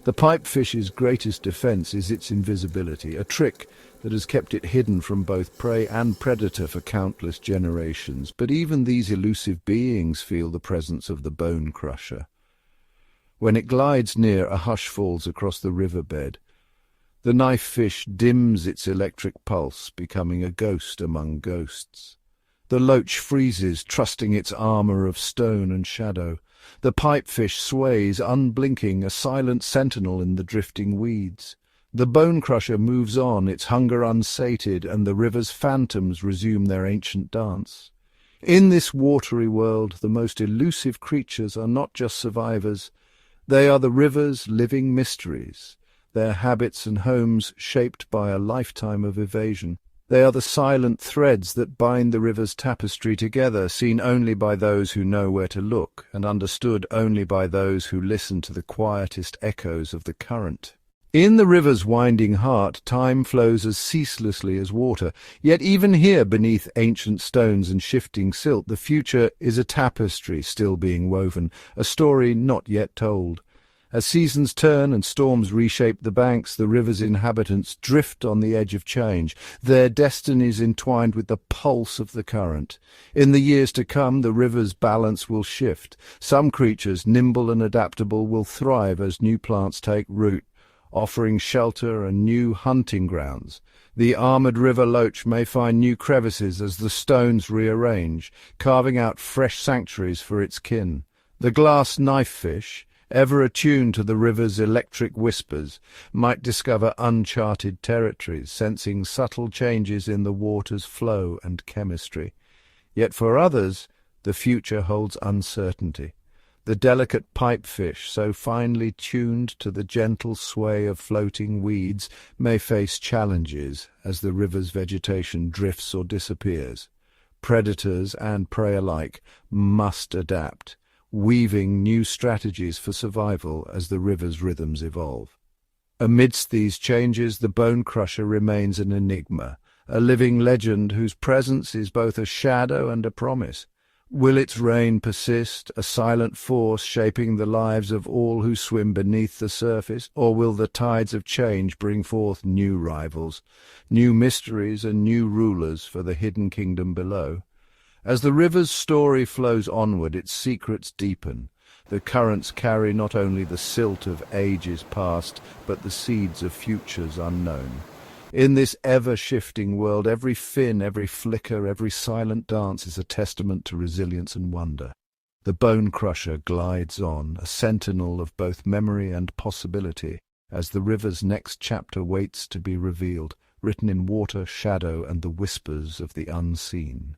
The pipefish's greatest defense is its invisibility, a trick that has kept it hidden from both prey and predator for countless generations. But even these elusive beings feel the presence of the bone crusher. When it glides near, a hush falls across the riverbed. The knifefish dims its electric pulse, becoming a ghost among ghosts. The loach freezes, trusting its armour of stone and shadow. The pipefish sways, unblinking, a silent sentinel in the drifting weeds. The bone-crusher moves on, its hunger unsated, and the river's phantoms resume their ancient dance. In this watery world, the most elusive creatures are not just survivors. They are the river's living mysteries, their habits and homes shaped by a lifetime of evasion. They are the silent threads that bind the river's tapestry together, seen only by those who know where to look, and understood only by those who listen to the quietest echoes of the current. In the river's winding heart, time flows as ceaselessly as water, yet even here, beneath ancient stones and shifting silt, the future is a tapestry still being woven, a story not yet told. As seasons turn and storms reshape the banks, the river's inhabitants drift on the edge of change, their destinies entwined with the pulse of the current. In the years to come, the river's balance will shift. Some creatures, nimble and adaptable, will thrive as new plants take root, offering shelter and new hunting grounds. The armoured river loach may find new crevices as the stones rearrange, carving out fresh sanctuaries for its kin. The glass knifefish, ever attuned to the river's electric whispers, might discover uncharted territories, sensing subtle changes in the water's flow and chemistry. Yet for others, the future holds uncertainty. The delicate pipefish, so finely tuned to the gentle sway of floating weeds, may face challenges as the river's vegetation drifts or disappears. Predators and prey alike must adapt, weaving new strategies for survival as the river's rhythms evolve. Amidst these changes, the bone crusher remains an enigma, a living legend whose presence is both a shadow and a promise. Will its reign persist, a silent force shaping the lives of all who swim beneath the surface, or will the tides of change bring forth new rivals, new mysteries and new rulers for the hidden kingdom below? As the river's story flows onward, its secrets deepen. The currents carry not only the silt of ages past, but the seeds of futures unknown. In this ever-shifting world, every fin, every flicker, every silent dance is a testament to resilience and wonder. The bone crusher glides on, a sentinel of both memory and possibility, as the river's next chapter waits to be revealed, written in water, shadow, and the whispers of the unseen.